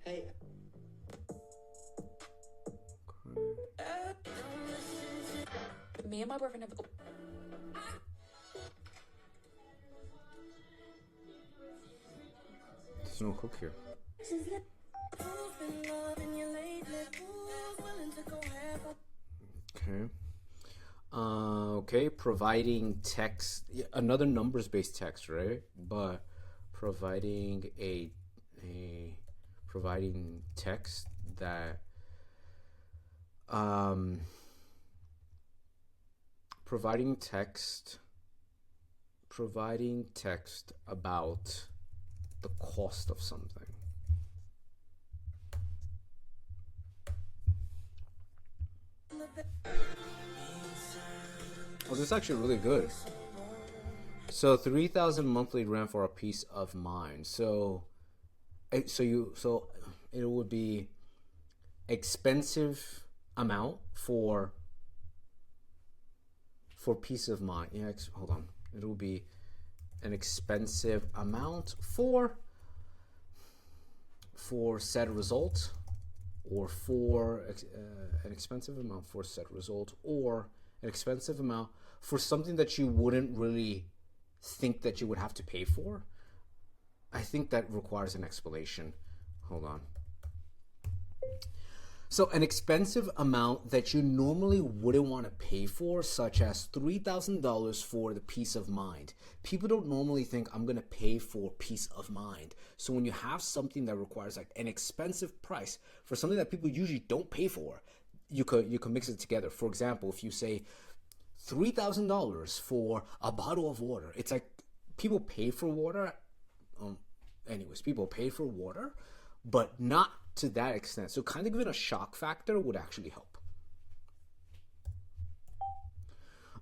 Hey, Me and my boyfriend have. There's no hook here. Okay. Okay, providing text, another numbers-based text, right? But providing providing text that providing text about the cost of something. Oh, this is actually really good. So 3,000 monthly rent for a peace of mind. So it would be expensive amount for peace of mind. Yeah, hold on. It will be an expensive amount for said result, or for an expensive amount for said result, or an expensive amount for something that you wouldn't really think that you would have to pay for. I think that requires an explanation. Hold on. So an expensive amount that you normally wouldn't want to pay for, such as $3,000 for the peace of mind. People don't normally think I'm going to pay for peace of mind. So when you have something that requires like an expensive price for something that people usually don't pay for, you could mix it together. For example, if you say $3,000 for a bottle of water, it's like people pay for water. People pay for water, but not to that extent. So kind of giving a shock factor would actually help.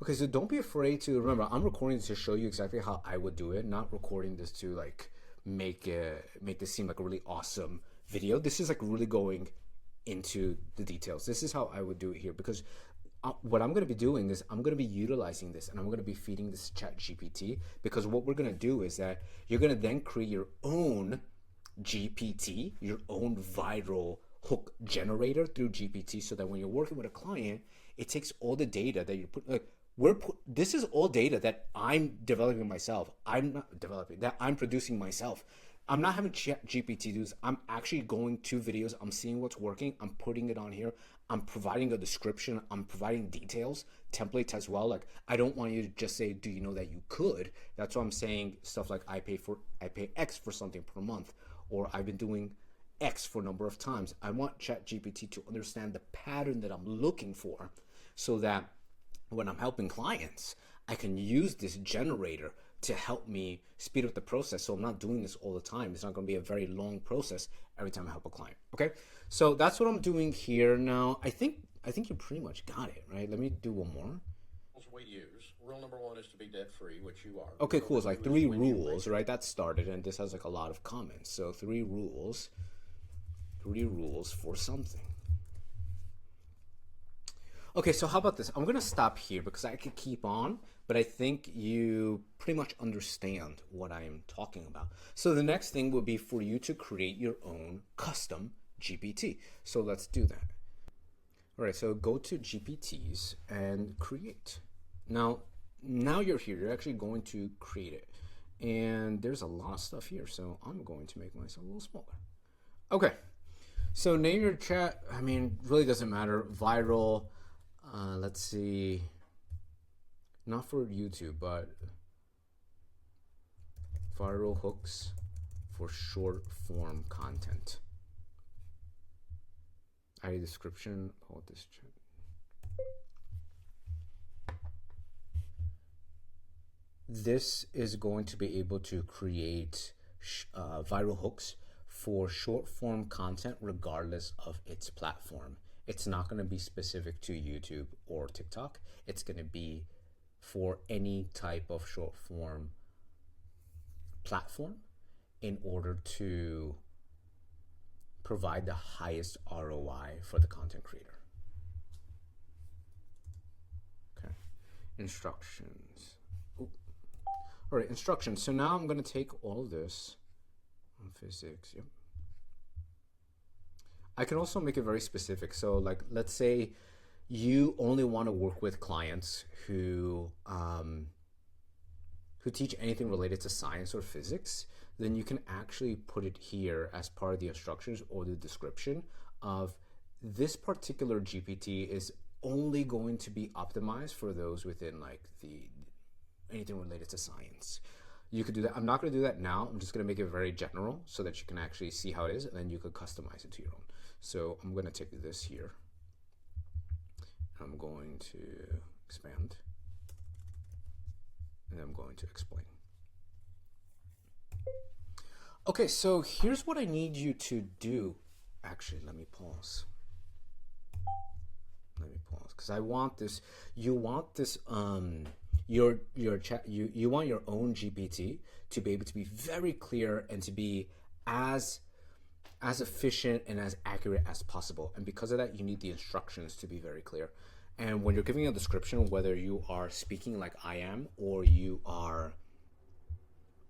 Okay, so don't be afraid to, remember, I'm recording this to show you exactly how I would do it, not recording this to like make this seem like a really awesome video. This is like really going into the details. This is how I would do it here, because what I'm going to be doing is I'm going to be utilizing this, and I'm going to be feeding this ChatGPT, because what we're going to do is that you're going to then create your own GPT, your own viral hook generator through GPT, so that when you're working with a client, it takes all the data that you put, like this is all data that I'm developing myself. I'm not developing, that I'm producing myself. I'm not having ChatGPT do this. I'm actually going to videos. I'm seeing what's working. I'm putting it on here. I'm providing a description. I'm providing details, templates as well. Like, I don't want you to just say, do you know that you could? That's why I'm saying stuff like I pay X for something per month, or I've been doing X for a number of times. I want ChatGPT to understand the pattern that I'm looking for, so that when I'm helping clients, I can use this generator to help me speed up the process. So I'm not doing this all the time. It's not going to be a very long process every time I help a client. Okay, so that's what I'm doing here now. I think you pretty much got it, right? Let me do one more. We use. Rule number 1 is to be debt free, which you are. Okay, cool. It's like 3 rules, right? That started, and this has like a lot of comments. So 3 rules for something. Okay, so how about this? I'm gonna stop here because I could keep on, but I think you pretty much understand what I am talking about. So the next thing would be for you to create your own custom GPT. So let's do that. All right, so go to GPTs and create. Now you're here. You're actually going to create it. And there's a lot of stuff here, so I'm going to make myself a little smaller. Okay, so name your chat. I mean, really doesn't matter. Viral. Let's see, not for YouTube, but viral hooks for short form content. ID description, hold this chat. This is going to be able to create viral hooks for short form content regardless of its platform. It's not going to be specific to YouTube or TikTok. It's going to be for any type of short form platform in order to provide the highest ROI for the content creator. Okay, instructions. Ooh. All right, instructions. So now I'm going to take all of this on physics. Yep. I can also make it very specific. So like, let's say you only want to work with clients who teach anything related to science or physics, then you can actually put it here as part of the instructions or the description of this particular GPT is only going to be optimized for those within like anything related to science. You could do that. I'm not going to do that now. I'm just going to make it very general so that you can actually see how it is, and then you could customize it to your own. So I'm going to take this here. I'm going to expand. And I'm going to explain. Okay, so here's what I need you to do. Actually, let me pause. Because I want this. You want this. You want your own GPT to be able to be very clear and to be as efficient and as accurate as possible. And because of that, you need the instructions to be very clear. And when you're giving a description, whether you are speaking like I am or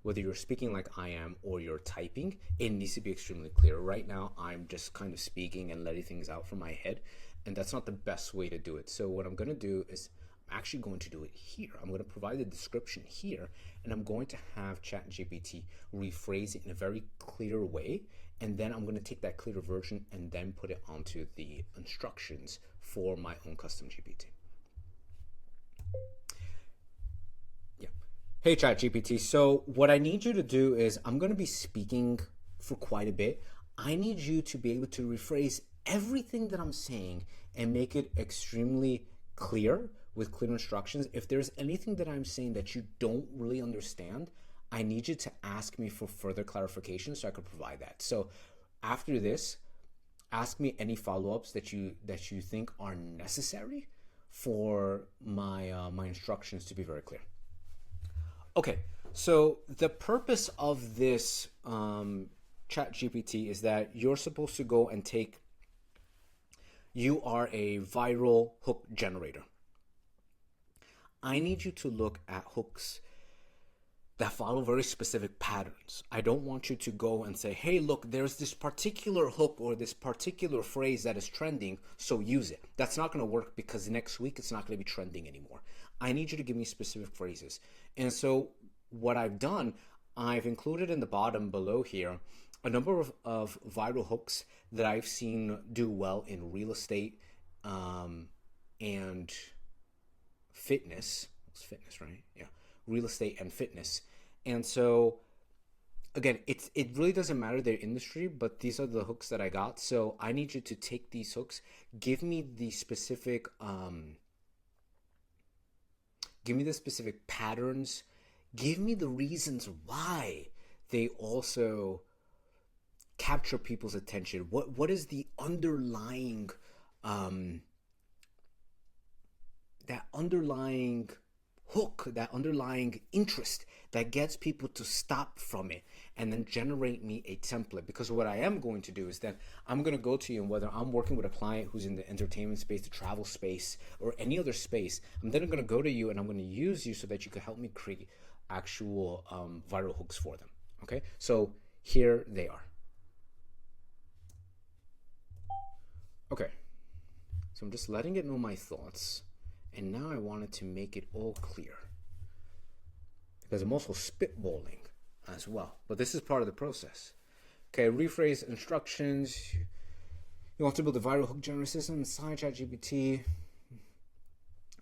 whether you're speaking like I am or you're typing, it needs to be extremely clear. Right now, I'm just kind of speaking and letting things out from my head, and that's not the best way to do it. So what I'm going to do is I'm actually going to do it here. I'm going to provide the description here, and I'm going to have ChatGPT rephrase it in a very clear way, and then I'm going to take that clear version and then put it onto the instructions for my own custom GPT. Yeah. Hey ChatGPT, so what I need you to do is I'm going to be speaking for quite a bit. I need you to be able to rephrase everything that I'm saying and make it extremely clear with clear instructions. If there's anything that I'm saying that you don't really understand, I need you to ask me for further clarification so I could provide that. So after this, ask me any follow-ups that you think are necessary for my my instructions to be very clear. Okay, So the purpose of this ChatGPT is that you're supposed to go and you are a viral hook generator. I need you to look at hooks that follow very specific patterns. I don't want you to go and say, hey, look, there's this particular hook or this particular phrase that is trending, so use it. That's not going to work because next week it's not going to be trending anymore. I need you to give me specific phrases. And so what I've done, I've included in the bottom below here a number of viral hooks that I've seen do well in real estate and fitness. It's fitness, right? Yeah. Real estate and fitness. And so again, it really doesn't matter their industry, but these are the hooks that I got. So I need you to take these hooks, give me the specific patterns, give me the reasons why they also capture people's attention. What is the underlying that underlying hook, that underlying interest that gets people to stop from it, and then generate me a template. Because what I am going to do is that I'm going to go to you, and whether I'm working with a client who's in the entertainment space, the travel space, or any other space, I'm then going to go to you and I'm going to use you so that you can help me create actual viral hooks for them. Okay, so here they are. Okay, so I'm just letting it know my thoughts. And now I wanted to make it all clear, because I'm also spitballing as well. But this is part of the process. Okay, rephrase instructions. You want to build a viral hook generator system inside ChatGPT.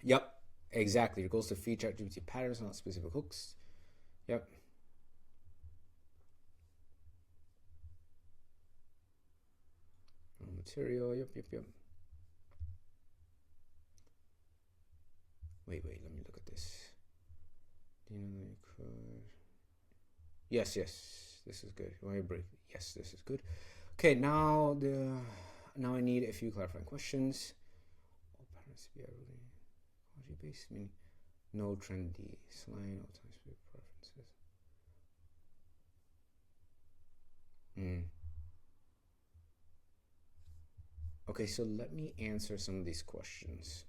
Yep, exactly. Your goal is to feed ChatGPT patterns, not specific hooks. Yep. Material. Yep. Wait, let me look at this. Do you know that you could? Yes, this is good. You want to break? Yes, this is good. Okay, now I need a few clarifying questions. All patterns be really based, meaning no trendy slang, all time specific preferences. Okay, so let me answer some of these questions.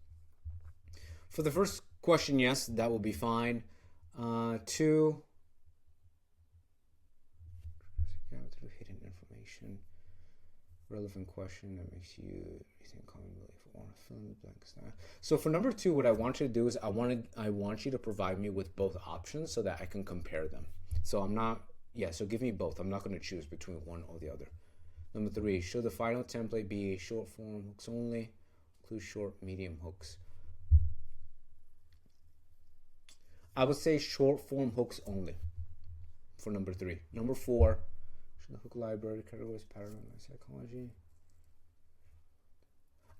For the first question, yes, that will be fine. 2, through hidden information. Relevant question that makes you rethink common belief or fill in the blanks. So for number 2, what I want you to do is I want you to provide me with both options so that I can compare them. So so give me both. I'm not going to choose between one or the other. Number 3, should the final template be short form hooks only? Include short, medium hooks. I would say short form hooks only for number 3. Number 4, should the hook library categorize pattern and psychology?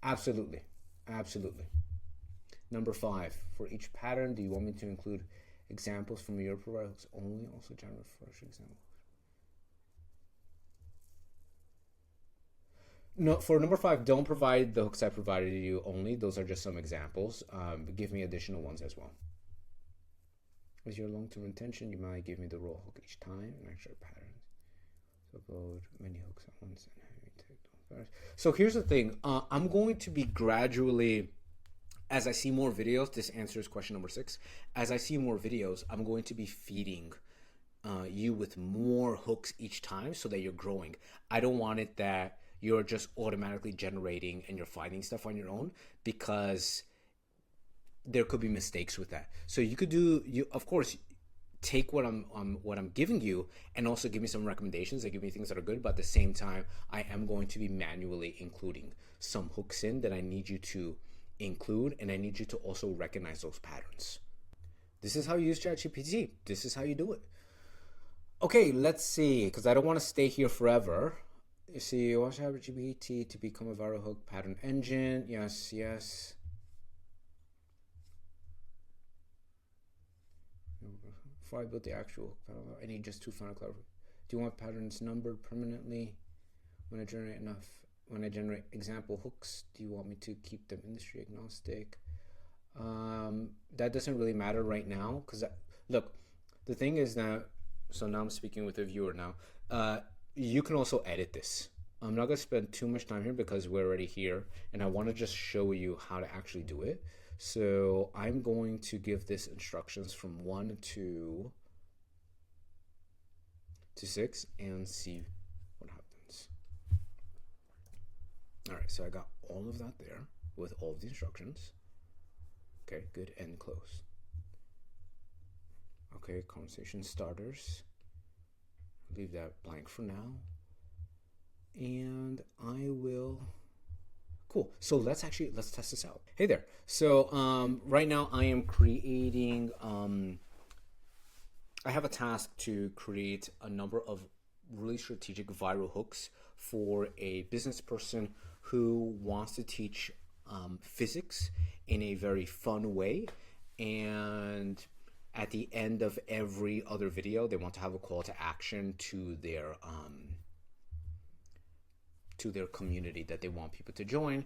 Absolutely. Number 5, for each pattern, do you want me to include examples from your provided hooks only? Also generate fresh examples. No, for number 5, don't provide the hooks I provided you only. Those are just some examples. Give me additional ones as well. With your long-term intention, you might give me the raw hook each time and extra patterns. So upload many hooks at once and have me take those patterns. So here's the thing. I'm going to be gradually, as I see more videos, this answers question number 6. As I see more videos, I'm going to be feeding you with more hooks each time so that you're growing. I don't want it that you're just automatically generating and you're finding stuff on your own, because there could be mistakes with that. So you could of course, take what I'm giving you and also give me some recommendations that give me things that are good, but at the same time, I am going to be manually including some hooks in that I need you to include, and I need you to also recognize those patterns. This is how you use ChatGPT. This is how you do it. Okay, let's see, because I don't want to stay here forever. You see, you want ChatGPT to become a viral hook pattern engine. Yes. Before I build the actual pattern, I need just 2 final clarifications. Do you want patterns numbered permanently when I generate example hooks? Do you want me to keep them industry agnostic? That doesn't really matter right now, because look, the thing is now, so now I'm speaking with the viewer now. You can also edit this. I'm not going to spend too much time here because we're already here, and I want to just show you how to actually do it. So I'm going to give this instructions from 1 to 6 and see what happens. All right, so I got all of that there with all of the instructions. Okay, good, and close. Okay, conversation starters. Leave that blank for now. And I will, cool. So let's test this out. Hey there. So right now I am creating, I have a task to create a number of really strategic viral hooks for a business person who wants to teach physics in a very fun way. And at the end of every other video, they want to have a call to action to their community that they want people to join,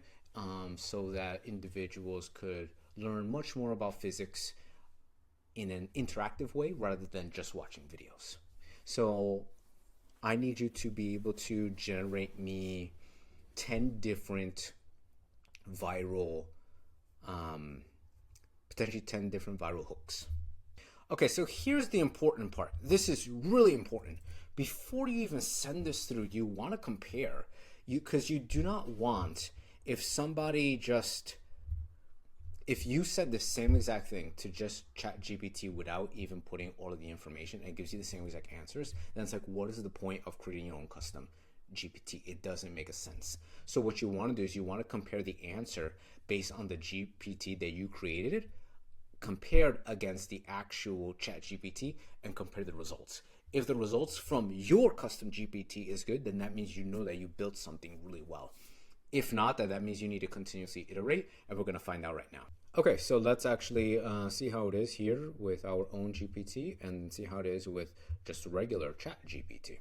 so that individuals could learn much more about physics in an interactive way rather than just watching videos. So I need you to be able to generate me 10 different viral, potentially 10 different viral hooks. Okay, so here's the important part. This is really important. Before you even send this through, you want to compare. Because you do not want, if you said the same exact thing to just ChatGPT without even putting all of the information, and it gives you the same exact answers, then it's like, what is the point of creating your own custom GPT? It doesn't make a sense. So what you want to do is you want to compare the answer based on the GPT that you created, compared against the actual ChatGPT, and compare the results. If the results from your custom GPT is good, then that means you know that you built something really well. If not, that means you need to continuously iterate, and we're going to find out right now. Okay, so let's actually see how it is here with our own GPT and see how it is with just regular ChatGPT.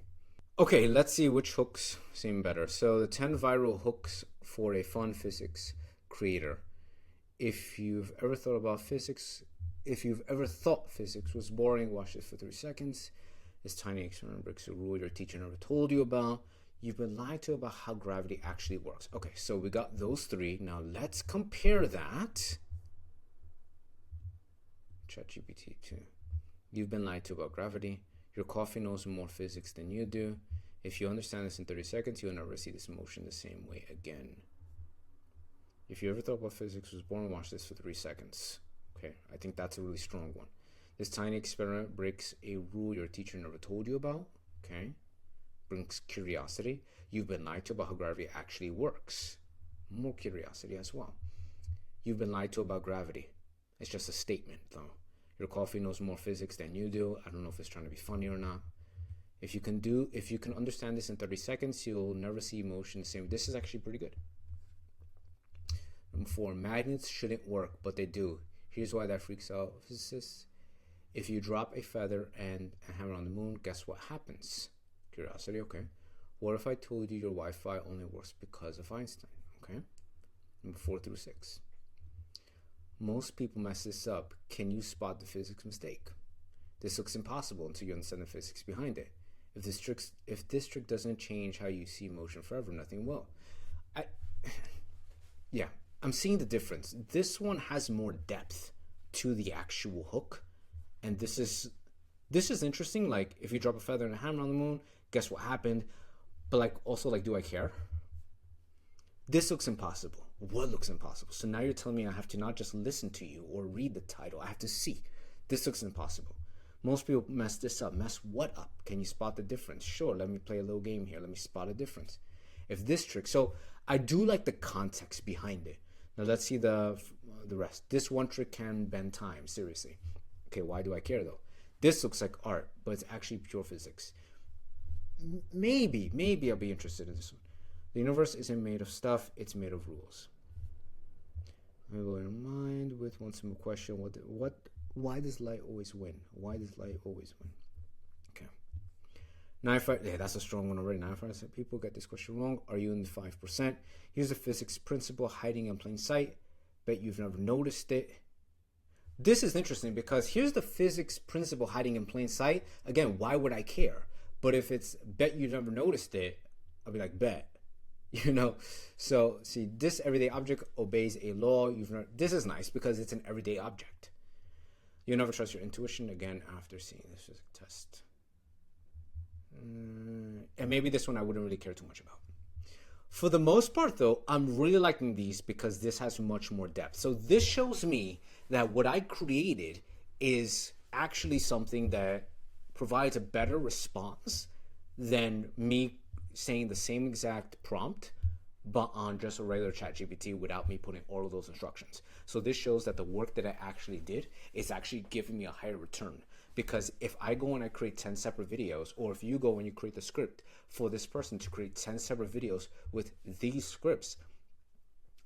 Okay, let's see which hooks seem better. So the 10 viral hooks for a fun physics creator. If you've ever thought physics was boring, watch this for 3 seconds. This tiny experiment breaks a rule your teacher never told you about. You've been lied to about how gravity actually works. Okay, so we got those 3. Now let's compare that. ChatGPT 2. You've been lied to about gravity. Your coffee knows more physics than you do. If you understand this in 30 seconds, you'll never see this motion the same way again. If you ever thought about physics was boring, watch this for 3 seconds. Okay, I think that's a really strong one. This tiny experiment breaks a rule your teacher never told you about. Okay. Brings curiosity. You've been lied to about how gravity actually works. More curiosity as well. You've been lied to about gravity. It's just a statement though. Your coffee knows more physics than you do. I don't know if it's trying to be funny or not. If you can understand this in 30 seconds, you'll never see motion the same. This is actually pretty good. Number 4, magnets shouldn't work, but they do. Here's why that freaks out physicists. If you drop a feather and a hammer on the moon, guess what happens? Curiosity, okay. What if I told you your Wi-Fi only works because of Einstein? Okay. Number 4 through 6. Most people mess this up. Can you spot the physics mistake? This looks impossible until you understand the physics behind it. If this trick doesn't change how you see motion forever, nothing will. Yeah, I'm seeing the difference. This one has more depth to the actual hook. And this is interesting. Like, if you drop a feather and a hammer on the moon, guess what happened? But like, also like, do I care? This looks impossible. What looks impossible? So now you're telling me I have to not just listen to you or read the title. I have to see. This looks impossible. Most people mess this up. Mess what up? Can you spot the difference? Sure, let me play a little game here. Let me spot a difference. If this trick, so I do like the context behind it. Now let's see the rest. This one trick can bend time, seriously. Okay, why do I care though? This looks like art, but it's actually pure physics. Maybe I'll be interested in this one. The universe isn't made of stuff, it's made of rules. I will in mind with one simple question. Why does light always win? Why does light always win? Okay. 95, yeah, that's a strong one already. 95% people get this question wrong. Are you in the 5%? Here's a physics principle hiding in plain sight. Bet you've never noticed it. this is interesting because here's the physics principle hiding in plain sight. Again, why would I care? But if it's bet you never noticed it, I'll be like, bet. You know, so see, this everyday object obeys a law. This is nice because it's an everyday object. You never trust your intuition. Again, after seeing this is a test. And maybe this one I wouldn't really care too much about. For the most part, though, I'm really liking these because this has much more depth. So this shows me that what I created is actually something that provides a better response than me saying the same exact prompt but on just a regular ChatGPT without me putting all of those instructions. So this shows that the work that I actually did is actually giving me a higher return, because if I go and I create 10 separate videos, or if you go and you create the script for this person to create 10 separate videos with these scripts,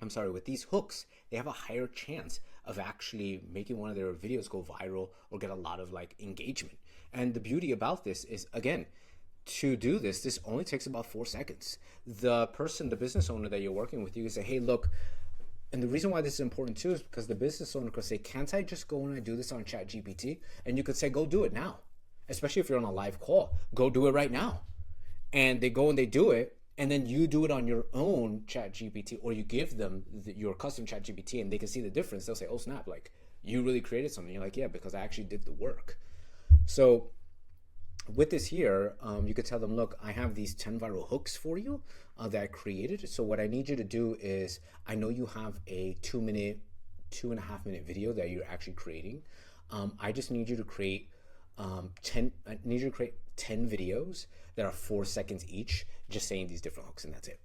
with these hooks, they have a higher chance of actually making one of their videos go viral or get a lot of like engagement. And the beauty about this is, again, to do this only takes about 4 seconds. The business owner that you're working with, you can say, hey, look, and the reason why this is important too is because the business owner could say, can't I just go and I do this on ChatGPT? And you could say, go do it now. Especially if you're on a live call, go do it right now. And they go and they do it, and then you do it on your own ChatGPT, or you give them your custom ChatGPT and they can see the difference. They'll say, oh snap, like you really created something. You're like, yeah, because I actually did the work. So with this here, you could tell them, look, I have these 10 viral hooks for you that I created. So what I need you to do is, I know you have a 2.5 minute video that you're actually creating. I just need you to create 10 videos that are 4 seconds each, just saying these different hooks, and that's it.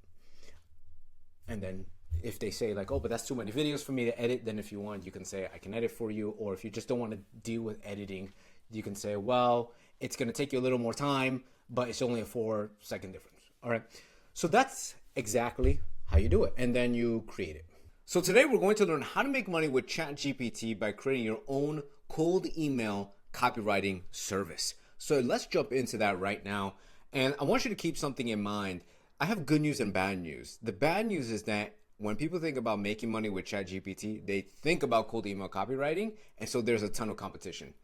And then if they say like, oh, but that's too many videos for me to edit, then if you want, you can say I can edit for you. Or if you just don't want to deal with editing, you can say, well, it's going to take you a little more time, but it's only a 4-second difference. All right. So that's exactly how you do it. And then you create it. So today we're going to learn how to make money with ChatGPT by creating your own cold email copywriting service. So let's jump into that right now. And I want you to keep something in mind. I have good news and bad news. The bad news is that when people think about making money with ChatGPT, they think about cold email copywriting. And so there's a ton of competition.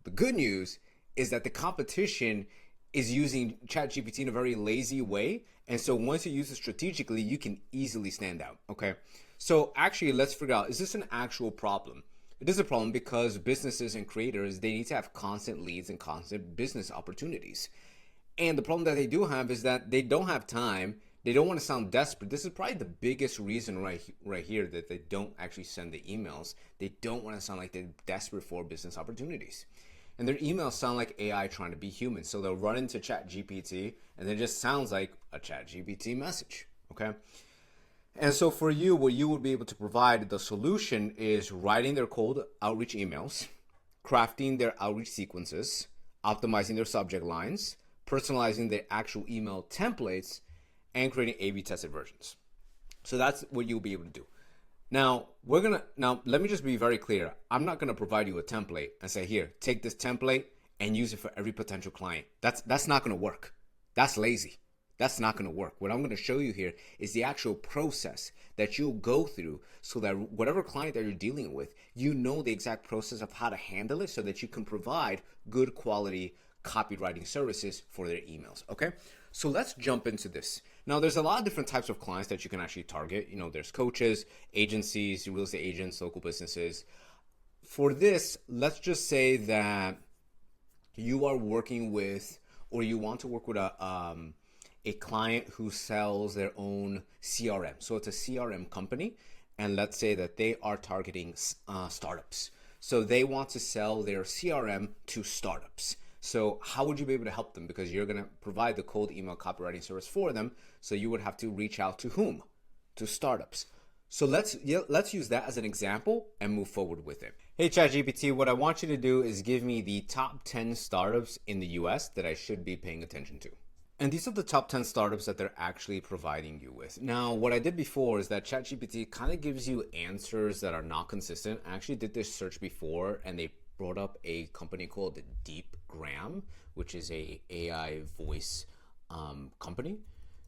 The good news is that the competition is using ChatGPT in a very lazy way. And so once you use it strategically, you can easily stand out. Okay. So actually, let's figure out, is this an actual problem? It is a problem because businesses and creators, they need to have constant leads and constant business opportunities. And the problem that they do have is that they don't have time. They don't want to sound desperate. This is probably the biggest reason right here that they don't actually send the emails. They don't want to sound like they're desperate for business opportunities. And their emails sound like AI trying to be human. So they'll run into ChatGPT and it just sounds like a ChatGPT message, okay? And so for you, what you would be able to provide, the solution is writing their cold outreach emails, crafting their outreach sequences, optimizing their subject lines, personalizing their actual email templates, and creating A/B tested versions. So that's what you'll be able to do. Now let me just be very clear. I'm not gonna provide you a template and say, here, take this template and use it for every potential client. That's not gonna work. That's lazy. That's not gonna work. What I'm gonna show you here is the actual process that you'll go through so that whatever client that you're dealing with, you know the exact process of how to handle it so that you can provide good quality copywriting services for their emails, okay? So let's jump into this. Now, there's a lot of different types of clients that you can actually target. You know, there's coaches, agencies, real estate agents, local businesses. For this, let's just say that you are working with, or you want to work with a client who sells their own CRM. So it's a CRM company, and let's say that they are targeting startups. So they want to sell their CRM to startups. So how would you be able to help them? Because you're going to provide the cold email copywriting service for them. So you would have to reach out to whom? To startups. So let's use that as an example and move forward with it. Hey, ChatGPT, what I want you to do is give me the top 10 startups in the US that I should be paying attention to. And these are the top 10 startups that they're actually providing you with. Now, what I did before is that ChatGPT kind of gives you answers that are not consistent. I actually did this search before and they brought up a company called DeepGram, which is a AI voice company.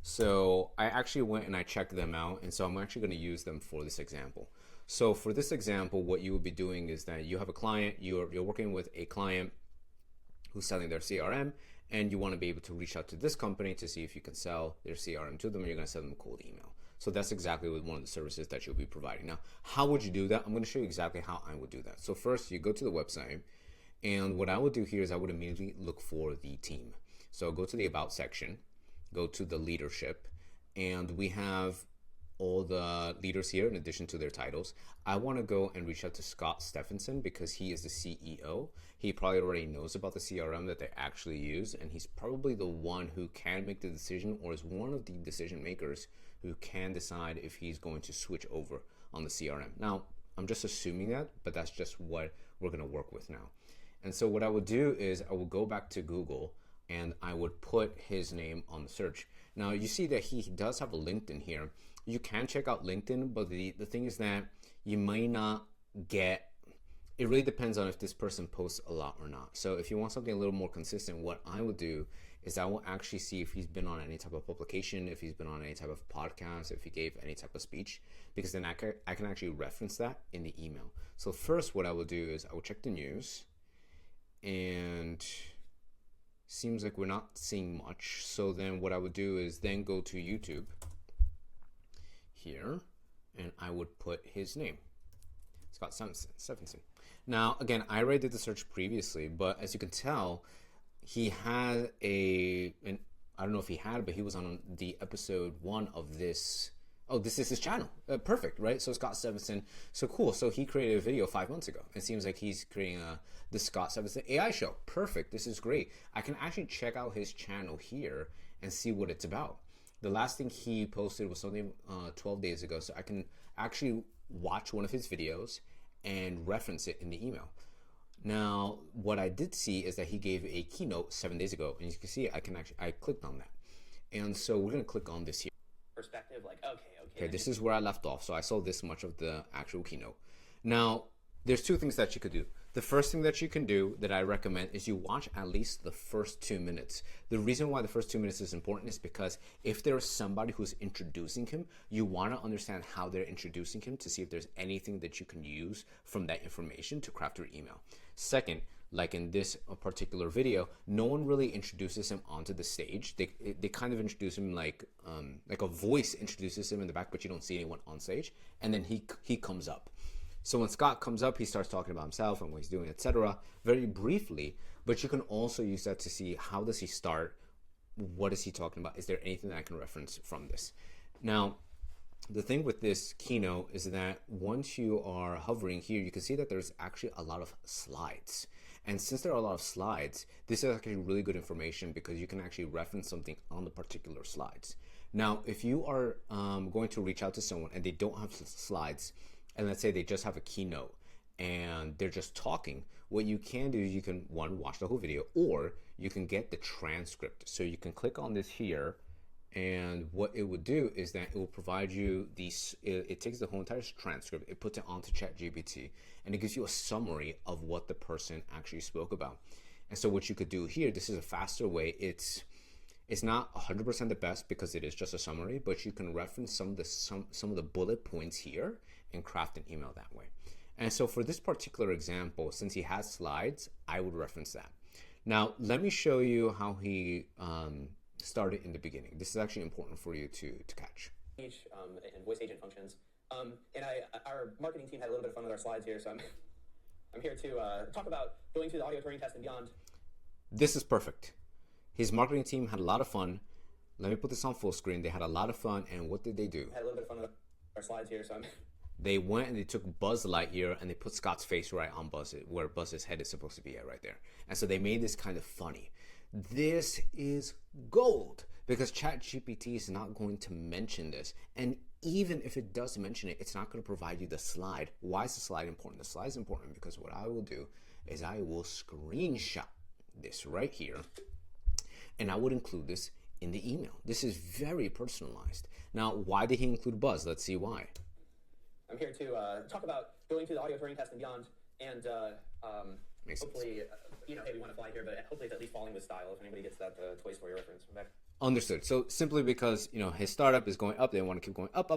So I actually went and I checked them out, and so I'm actually going to use them for this example. So for this example, what you would be doing is that you have a client, you're working with a client who's selling their CRM, and you want to be able to reach out to this company to see if you can sell their CRM to them, and you're going to send them a cold email. So that's exactly one of the services that you'll be providing. Now, how would you do that? I'm going to show you exactly how I would do that. So first, you go to the website, and what I would do here is I would immediately look for the team. So go to the About section, go to the leadership, and we have all the leaders here in addition to their titles. I want to go and reach out to Scott Stephenson because he is the CEO. He probably already knows about the CRM that they actually use, and he's probably the one who can make the decision, or is one of the decision makers who can decide if he's going to switch over on the CRM. Now, I'm just assuming that, but that's just what we're going to work with now. And so what I would do is I will go back to Google and I would put his name on the search. Now you see that he does have a LinkedIn here. You can check out LinkedIn, but the thing is that you may not get, it really depends on if this person posts a lot or not. So if you want something a little more consistent, what I would do is I will actually see if he's been on any type of publication, if he's been on any type of podcast, if he gave any type of speech, because then I can actually reference that in the email. So first what I will do is I will check the news, and seems like we're not seeing much. So then what I would do is then go to YouTube here, and I would put his name, Scott Stephenson. Now again, I already did the search previously, but as you can tell, he had and I don't know if he had, but he was on the episode 1 of this. Oh, this is his channel. Perfect, right? So Scott Stephenson. So cool. So he created a video 5 months ago. It seems like he's creating the Scott Stephenson AI show. Perfect. This is great. I can actually check out his channel here and see what it's about. The last thing he posted was something 12 days ago. So I can actually watch one of his videos and reference it in the email. Now, what I did see is that he gave a keynote 7 days ago, and you can see I clicked on that. And so we're going to click on this here. Perspective, like, okay. Okay, this is where I left off. So I saw this much of the actual keynote. Now, there's 2 things that you could do. The first thing that you can do that I recommend is you watch at least the first 2 minutes. The reason why the first 2 minutes is important is because if there is somebody who's introducing him, you want to understand how they're introducing him to see if there's anything that you can use from that information to craft your email. Second, like in this particular video, no one really introduces him onto the stage. They kind of introduce him like a voice introduces him in the back, but you don't see anyone on stage. And then he comes up. So when Scott comes up, he starts talking about himself and what he's doing, etc. very briefly, but you can also use that to see how does he start, what is he talking about, is there anything that I can reference from this. Now, the thing with this keynote is that once you are hovering here, you can see that there's actually a lot of slides. And since there are a lot of slides, this is actually really good information because you can actually reference something on the particular slides. Now, if you are going to reach out to someone and they don't have slides, and let's say they just have a keynote and they're just talking, what you can do is you can, one, watch the whole video, or you can get the transcript. So you can click on this here, and what it would do is that it will provide you these, it takes the whole entire transcript, it puts it onto ChatGPT, and it gives you a summary of what the person actually spoke about. And so what you could do here, this is a faster way. It's not 100% the best because it is just a summary, but you can reference some of the bullet points here and craft an email that way. And so for this particular example, since he has slides, I would reference that. Now, let me show you how he started in the beginning. This is actually important for you to catch. And voice agent functions. Our marketing team had a little bit of fun with our slides here, so I'm here to talk about going through the audio Turing test and beyond. This is perfect. His marketing team had a lot of fun. Let me put this on full screen. They had a lot of fun, and what did they do? Had a little bit of fun with our slides here, so they went and they took Buzz Lightyear and they put Scott's face right on Buzz, where Buzz's head is supposed to be at right there. And so they made this kind of funny. This is gold because ChatGPT is not going to mention this. And even if it does mention it, it's not going to provide you the slide. Why is the slide important? The slide is important because what I will do is I will screenshot this right here, and I would include this in the email. This is very personalized. Now, why did he include Buzz? Let's see why. I'm here to talk about going through the audio Turing test and beyond, and hopefully, hey, we want to fly here, but hopefully it's at least falling with style. If anybody gets that Toy Story reference from back. Understood. So simply because his startup is going up, they want to keep going up,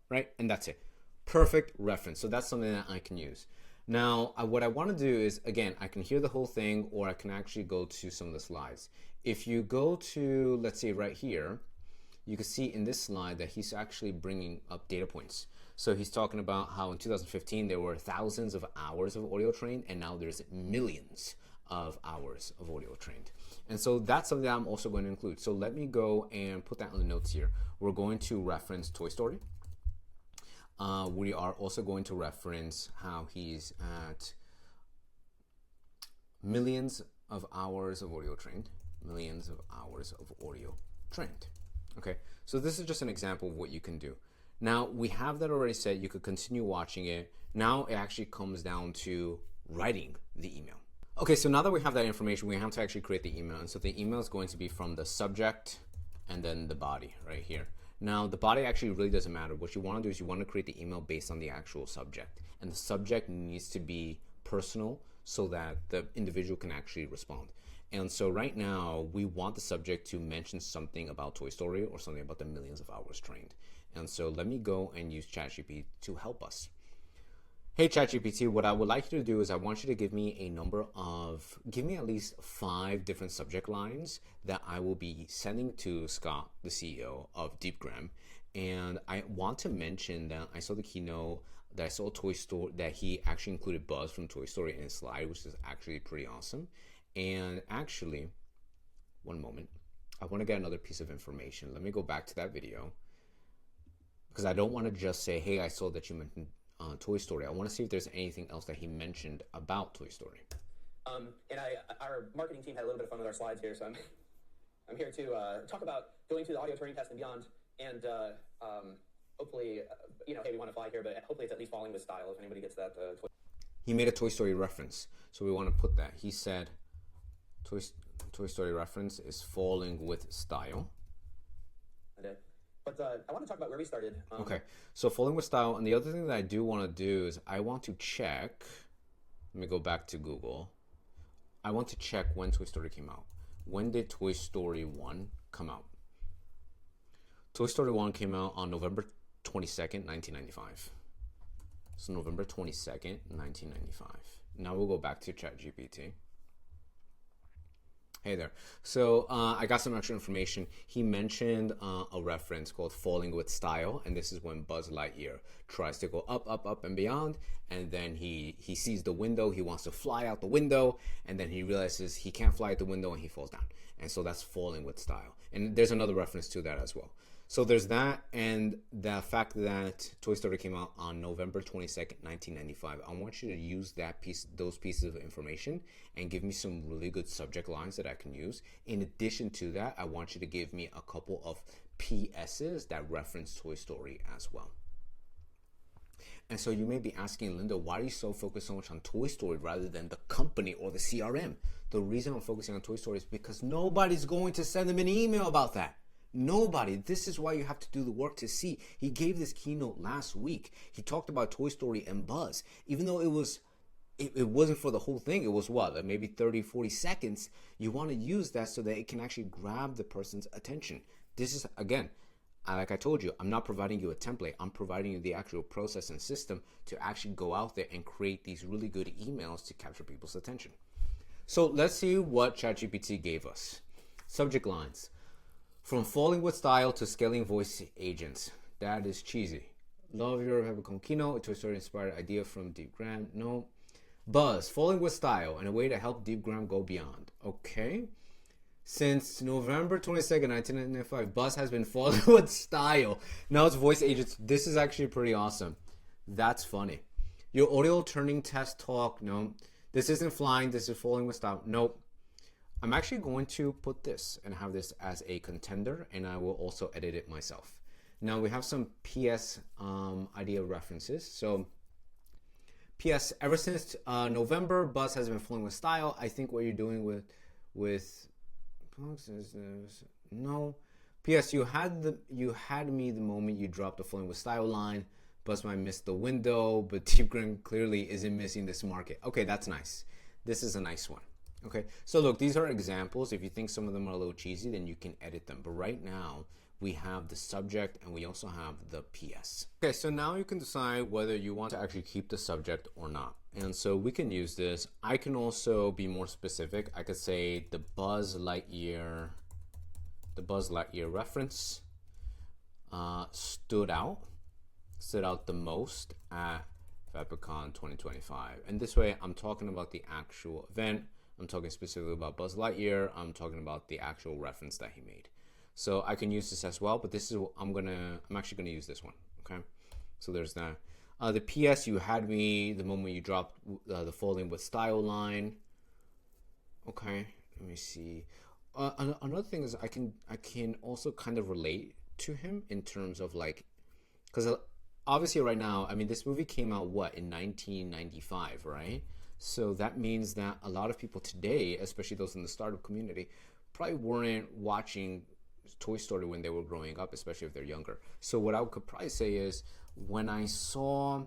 right? And that's it. Perfect reference. So that's something that I can use. Now, what I want to do is, again, I can hear the whole thing, or I can actually go to some of the slides. If you go to, let's say right here, you can see in this slide that he's actually bringing up data points. So he's talking about how in 2015 there were thousands of hours of audio trained, and now there's millions of hours of audio trained. And so that's something that I'm also going to include. So let me go and put that on the notes here. We're going to reference Toy Story. We are also going to reference how he's at millions of hours of audio trained. Millions of hours of audio trained. Okay, so this is just an example of what you can do. Now, we have that already set. You could continue watching it. Now it actually comes down to writing the email. Okay, so now that we have that information, we have to actually create the email. And so the email is going to be from the subject and then the body right here. Now, the body actually really doesn't matter. What you want to do is you want to create the email based on the actual subject. And the subject needs to be personal so that the individual can actually respond. And so right now, we want the subject to mention something about Toy Story or something about the millions of hours trained. And so let me go and use ChatGPT to help us. Hey ChatGPT, what I would like you to do is I want you to give me at least 5 different subject lines that I will be sending to Scott, the CEO of DeepGram. And I want to mention that I saw the keynote, that I saw Toy Story, that he actually included Buzz from Toy Story in his slide, which is actually pretty awesome. And actually, one moment, I want to get another piece of information. Let me go back to that video because I don't want to just say, hey, I saw that you mentioned Toy Story. I want to see if there's anything else that he mentioned about Toy Story. And our marketing team had a little bit of fun with our slides here, so I'm here to talk about going through the audio Turing test and beyond. And hopefully, hey, we want to fly here, but hopefully it's at least falling with style. If anybody gets that. He made a Toy Story reference, so we want to put that. He said, Toy Story reference is falling with style. Okay. But I want to talk about where we started. Okay, so falling with style, and the other thing that I do want to do is I want to check, let me go back to Google. I want to check when Toy Story came out. When did Toy Story 1 come out? Toy Story 1 came out on November 22nd, 1995. So November 22nd, 1995. Now we'll go back to ChatGPT. Hey there. So I got some extra information. He mentioned a reference called Falling with Style, and this is when Buzz Lightyear tries to go up, up, up, and beyond, and then he sees the window, he wants to fly out the window, and then he realizes he can't fly out the window, and he falls down. And so that's Falling with Style. And there's another reference to that as well. So there's that, and the fact that Toy Story came out on November 22nd, 1995. I want you to use those pieces of information and give me some really good subject lines that I can use. In addition to that, I want you to give me a couple of PSs that reference Toy Story as well. And so you may be asking, Linda, why are you so focused so much on Toy Story rather than the company or the CRM? The reason I'm focusing on Toy Story is because nobody's going to send them an email about that. Nobody. This is why you have to do the work to see. He gave this keynote last week. He talked about Toy Story and Buzz. Even though it wasn't for the whole thing, it was what, maybe 30, 40 seconds. You want to use that so that it can actually grab the person's attention. This is, again, like I told you, I'm not providing you a template. I'm providing you the actual process and system to actually go out there and create these really good emails to capture people's attention. So let's see what ChatGPT gave us. Subject lines. From falling with style to scaling voice agents. That is cheesy. Love your Hebicon keynote. A Toy Story inspired idea from DeepGram. No. Buzz. Falling with style and a way to help DeepGram go beyond. Okay. Since November 22nd, 1995, Buzz has been falling with style. Now it's voice agents. This is actually pretty awesome. That's funny. Your audio turning test talk. No. This isn't flying. This is falling with style. Nope. I'm actually going to put this and have this as a contender, and I will also edit it myself. Now we have some PS idea references. So PS, ever since November, Buzz has been flowing with style. I think what you're doing with no. PS, you had me the moment you dropped the flowing with style line. Buzz might miss the window, but DeepGram clearly isn't missing this market. Okay, that's nice. This is a nice one. Okay, so look, these are examples. If you think some of them are a little cheesy, then you can edit them. But right now, we have the subject and we also have the PS. Okay, so now you can decide whether you want to actually keep the subject or not. And so we can use this. I can also be more specific. I could say the Buzz Lightyear reference stood out the most at FabCon 2025. And this way, I'm talking about the actual event. I'm talking specifically about Buzz Lightyear. I'm talking about the actual reference that he made. So I can use this as well, but this is what I'm actually gonna use this one. Okay, so there's that. The PS, you had me the moment you dropped the folding with style line. Okay, let me see. Another thing is I can also kind of relate to him in terms of like, because obviously right now, I mean, this movie came out what, in 1995, right? So that means that a lot of people today, especially those in the startup community, probably weren't watching Toy Story when they were growing up, especially if they're younger. So what I could probably say is, when I saw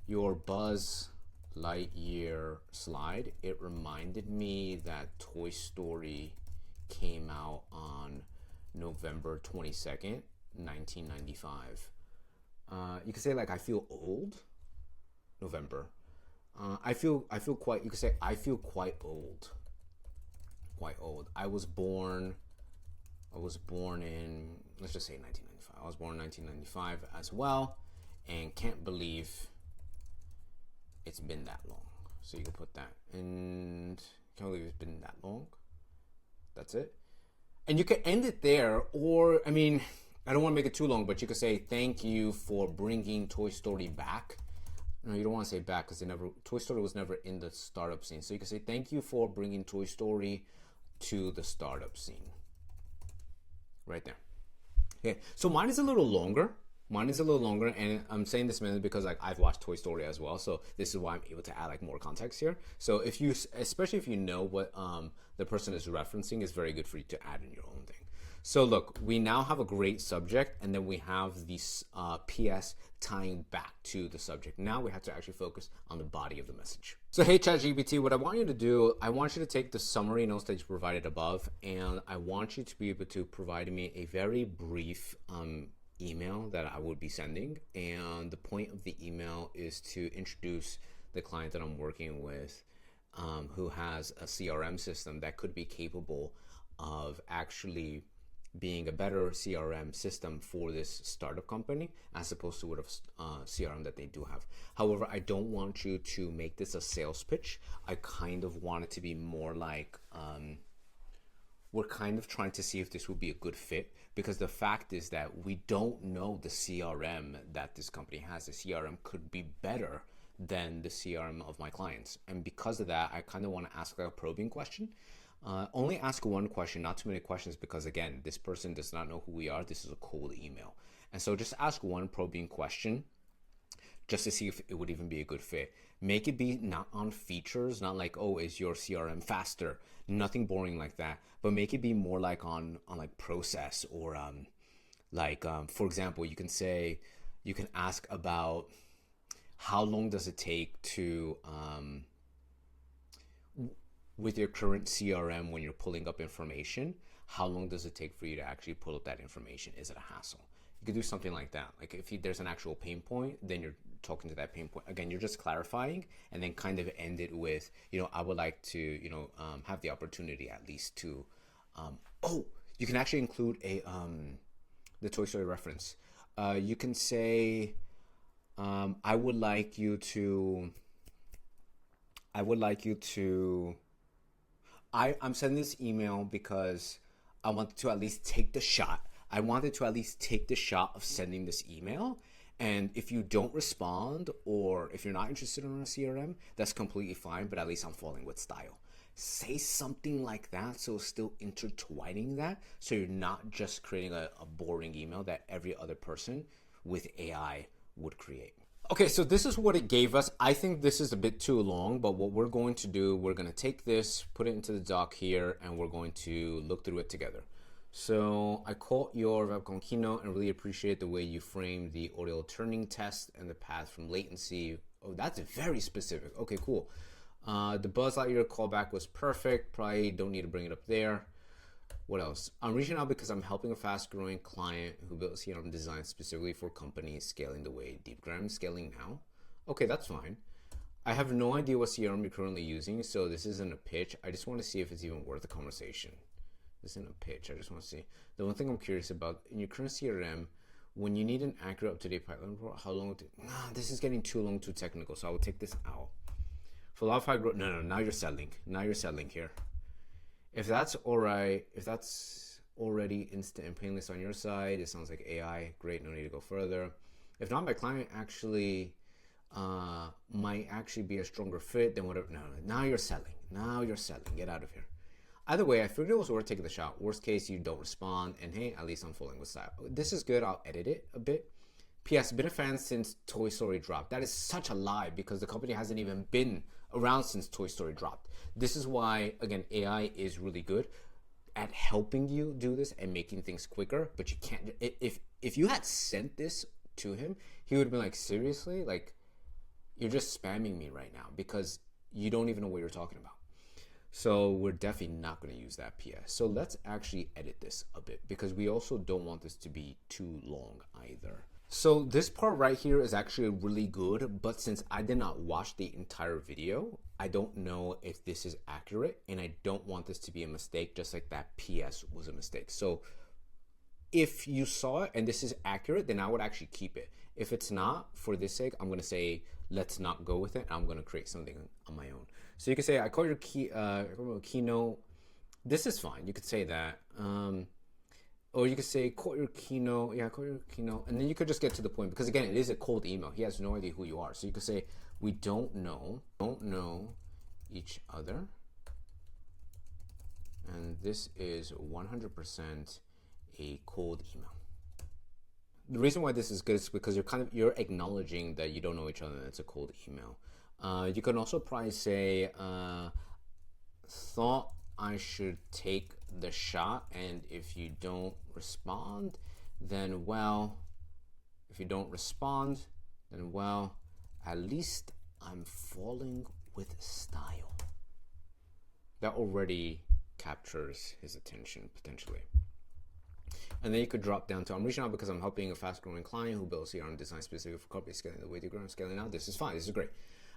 your Buzz Lightyear slide, it reminded me that Toy Story came out on November 22nd, 1995. You could say like I feel old. November. I feel quite. You could say I feel quite old. Quite old. I was born in, let's just say 1995. I was born in 1995 as well, and can't believe it's been that long. So you can put that, and can't believe it's been that long. That's it. And you can end it there, or I mean, I don't want to make it too long, but you could say thank you for bringing Toy Story back. No, you don't want to say back because Toy Story was never in the startup scene. So you can say thank you for bringing Toy Story to the startup scene. Right there. Okay, so mine is a little longer. And I'm saying this mainly because like I've watched Toy Story as well, so this is why I'm able to add like more context here. So if you, especially if you know what the person is referencing, it's very good for you to add in your own thing. So look, we now have a great subject, and then we have these PS tying back to the subject. Now we have to actually focus on the body of the message. So hey ChatGPT, what I want you to do, I want you to take the summary notes that you provided above, and I want you to be able to provide me a very brief email that I would be sending. And the point of the email is to introduce the client that I'm working with, who has a CRM system that could be capable of actually being a better CRM system for this startup company as opposed to what CRM that they do have. However, I don't want you to make this a sales pitch. I kind of want it to be more like we're kind of trying to see if this would be a good fit, because the fact is that we don't know the CRM that this company has. The CRM could be better than the CRM of my clients. And because of that, I kind of want to ask like a probing question. Only ask one question, not too many questions, because again, this person does not know who we are. This is a cold email. And so just ask one probing question just to see if it would even be a good fit. Make it be not on features, not like, oh, is your CRM faster? Nothing boring like that, but make it be more like on like process, or for example, you can ask about how long does it take to, with your current CRM, when you're pulling up information, how long does it take for you to actually pull up that information? Is it a hassle? You could do something like that. Like if there's an actual pain point, then you're talking to that pain point. Again, you're just clarifying, and then kind of end it with, I would like to, have the opportunity at least to, you can actually include the Toy Story reference. You can say, I'm sending this email because I wanted to at least take the shot. Of sending this email. And if you don't respond, or if you're not interested in a CRM, that's completely fine, but at least I'm falling with style. Say something like that, so it's still intertwining that, so you're not just creating a boring email that every other person with AI would create. Okay, so this is what it gave us. I think this is a bit too long, but what we're going to do, we're going to take this, put it into the doc here, and we're going to look through it together. So I caught your webcom keynote and really appreciate the way you framed the audio turning test and the path from latency. Oh, that's very specific. Okay, cool. The Buzz Lightyear callback was perfect. Probably don't need to bring it up there. What else? I'm reaching out because I'm helping a fast-growing client who built CRM design specifically for companies scaling the way DeepGram is scaling now. Okay, that's fine. I have no idea what CRM you're currently using, so this isn't a pitch. I just want to see if it's even worth a conversation. This isn't a pitch. I just want to see. The one thing I'm curious about, in your current CRM, when you need an accurate, up-to-date pipeline report, how long? This is getting too long, too technical, so I will take this out. For a lot of high growth, no, now you're settling. Now you're settling here. If that's all right, if that's already instant and painless on your side, it sounds like AI, great, no need to go further. If not, my client actually might actually be a stronger fit than whatever. No, now you're selling. Now you're selling. Get out of here. Either way, I figured it was worth taking the shot. Worst case, you don't respond, and hey, at least I'm falling with style. This is good. I'll edit it a bit. P.S. Been a fan since Toy Story dropped. That is such a lie because the company hasn't even been around since Toy Story dropped. This is why, again, AI is really good at helping you do this and making things quicker, but you can't. If you had sent this to him, he would have been like, seriously? Like, you're just spamming me right now because you don't even know what you're talking about. So we're definitely not going to use that PS. So let's actually edit this a bit because we also don't want this to be too long either. So this part right here is actually really good, but since I did not watch the entire video, I don't know if this is accurate, and I don't want this to be a mistake, just like that PS was a mistake. So if you saw it and this is accurate, then I would actually keep it. If it's not, for this sake, I'm going to say, let's not go with it. I'm going to create something on my own. So you can say, I call your keynote. This is fine. You could say that. Or you could say, quote your keynote. Yeah, quote your keynote. And then you could just get to the point. Because again, it is a cold email. He has no idea who you are. So you could say, we don't know each other. And this is 100% a cold email. The reason why this is good is because you're acknowledging that you don't know each other and it's a cold email. You can also probably say, thought I should take the shot, and if you don't respond, then well, at least I'm falling with style. That already captures his attention potentially. And then you could drop down to, I'm reaching out because I'm helping a fast-growing client who builds CRM design specific for company scaling the way to grow and scaling out. This is fine. This is great.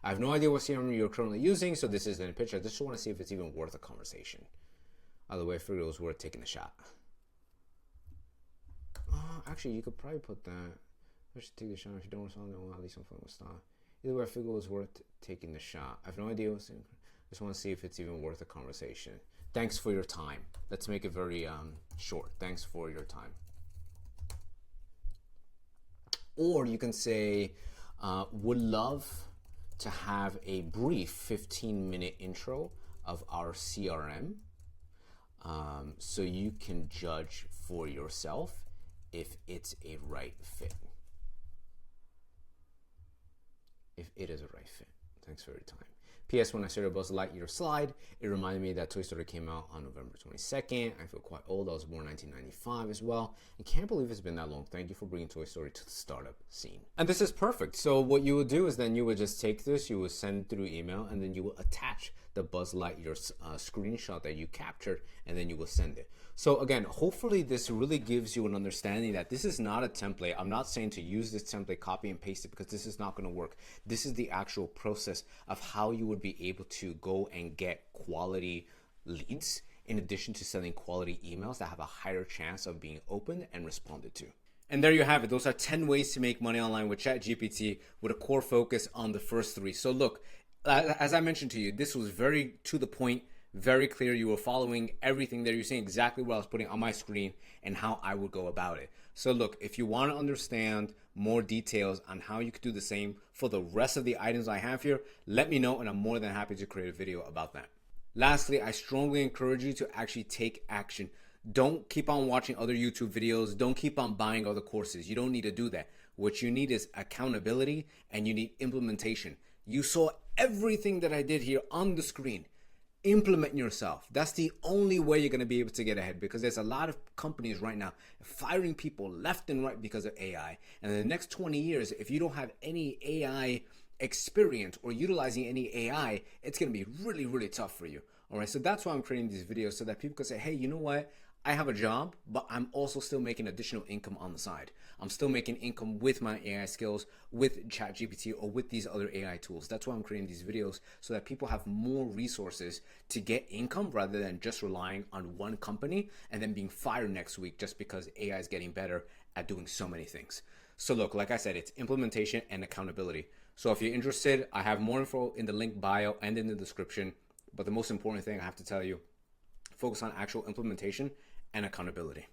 I have no idea what CRM you're currently using, so this isn't a pitch. I just want to see if it's even worth a conversation. Either way, I figured it was worth taking a shot. Actually, you could probably put that. I should take the shot. If you don't respond, then well, at least I'm fine with style. Either way, I figured it was worth taking the shot. I have no idea what's in. I just want to see if it's even worth a conversation. Thanks for your time. Let's make it very short. Thanks for your time. Or you can say, would love to have a brief 15-minute intro of our CRM so you can judge for yourself if it's a right fit. If it is a right fit. Thanks for your time. P.S. When I started Buzz Lightyear slide, it reminded me that Toy Story came out on November 22nd. I feel quite old. I was born in 1995 as well. I can't believe it's been that long. Thank you for bringing Toy Story to the startup scene. And this is perfect. So what you would do is then you would just take this, you would send through email, and then you will attach the Buzz Lightyear screenshot that you captured, and then you will send it. So again, hopefully this really gives you an understanding that this is not a template. I'm not saying to use this template, copy and paste it, because this is not going to work. This is the actual process of how you would be able to go and get quality leads in addition to sending quality emails that have a higher chance of being opened and responded to. And there you have it. Those are 10 ways to make money online with ChatGPT with a core focus on the first 3. So look, as I mentioned to you, this was very to the point, very clear. You were following everything there. You're seeing exactly what I was putting on my screen and how I would go about it. So look, if you want to understand more details on how you could do the same for the rest of the items I have here, let me know and I'm more than happy to create a video about that. Lastly, I strongly encourage you to actually take action. Don't keep on watching other YouTube videos. Don't keep on buying other courses. You don't need to do that. What you need is accountability and you need implementation. You saw everything that I did here on the screen. Implement yourself. That's the only way you're going to be able to get ahead, because there's a lot of companies right now firing people left and right because of AI. And in the next 20 years, if you don't have any AI experience or utilizing any AI, it's going to be really, really tough for you. All right. So that's why I'm creating these videos, so that people can say, hey, you know what? I have a job, but I'm also still making additional income on the side. I'm still making income with my AI skills, with ChatGPT, or with these other AI tools. That's why I'm creating these videos, so that people have more resources to get income rather than just relying on one company and then being fired next week just because AI is getting better at doing so many things. So look, like I said, it's implementation and accountability. So if you're interested, I have more info in the link bio and in the description. But the most important thing I have to tell you, focus on actual implementation and accountability.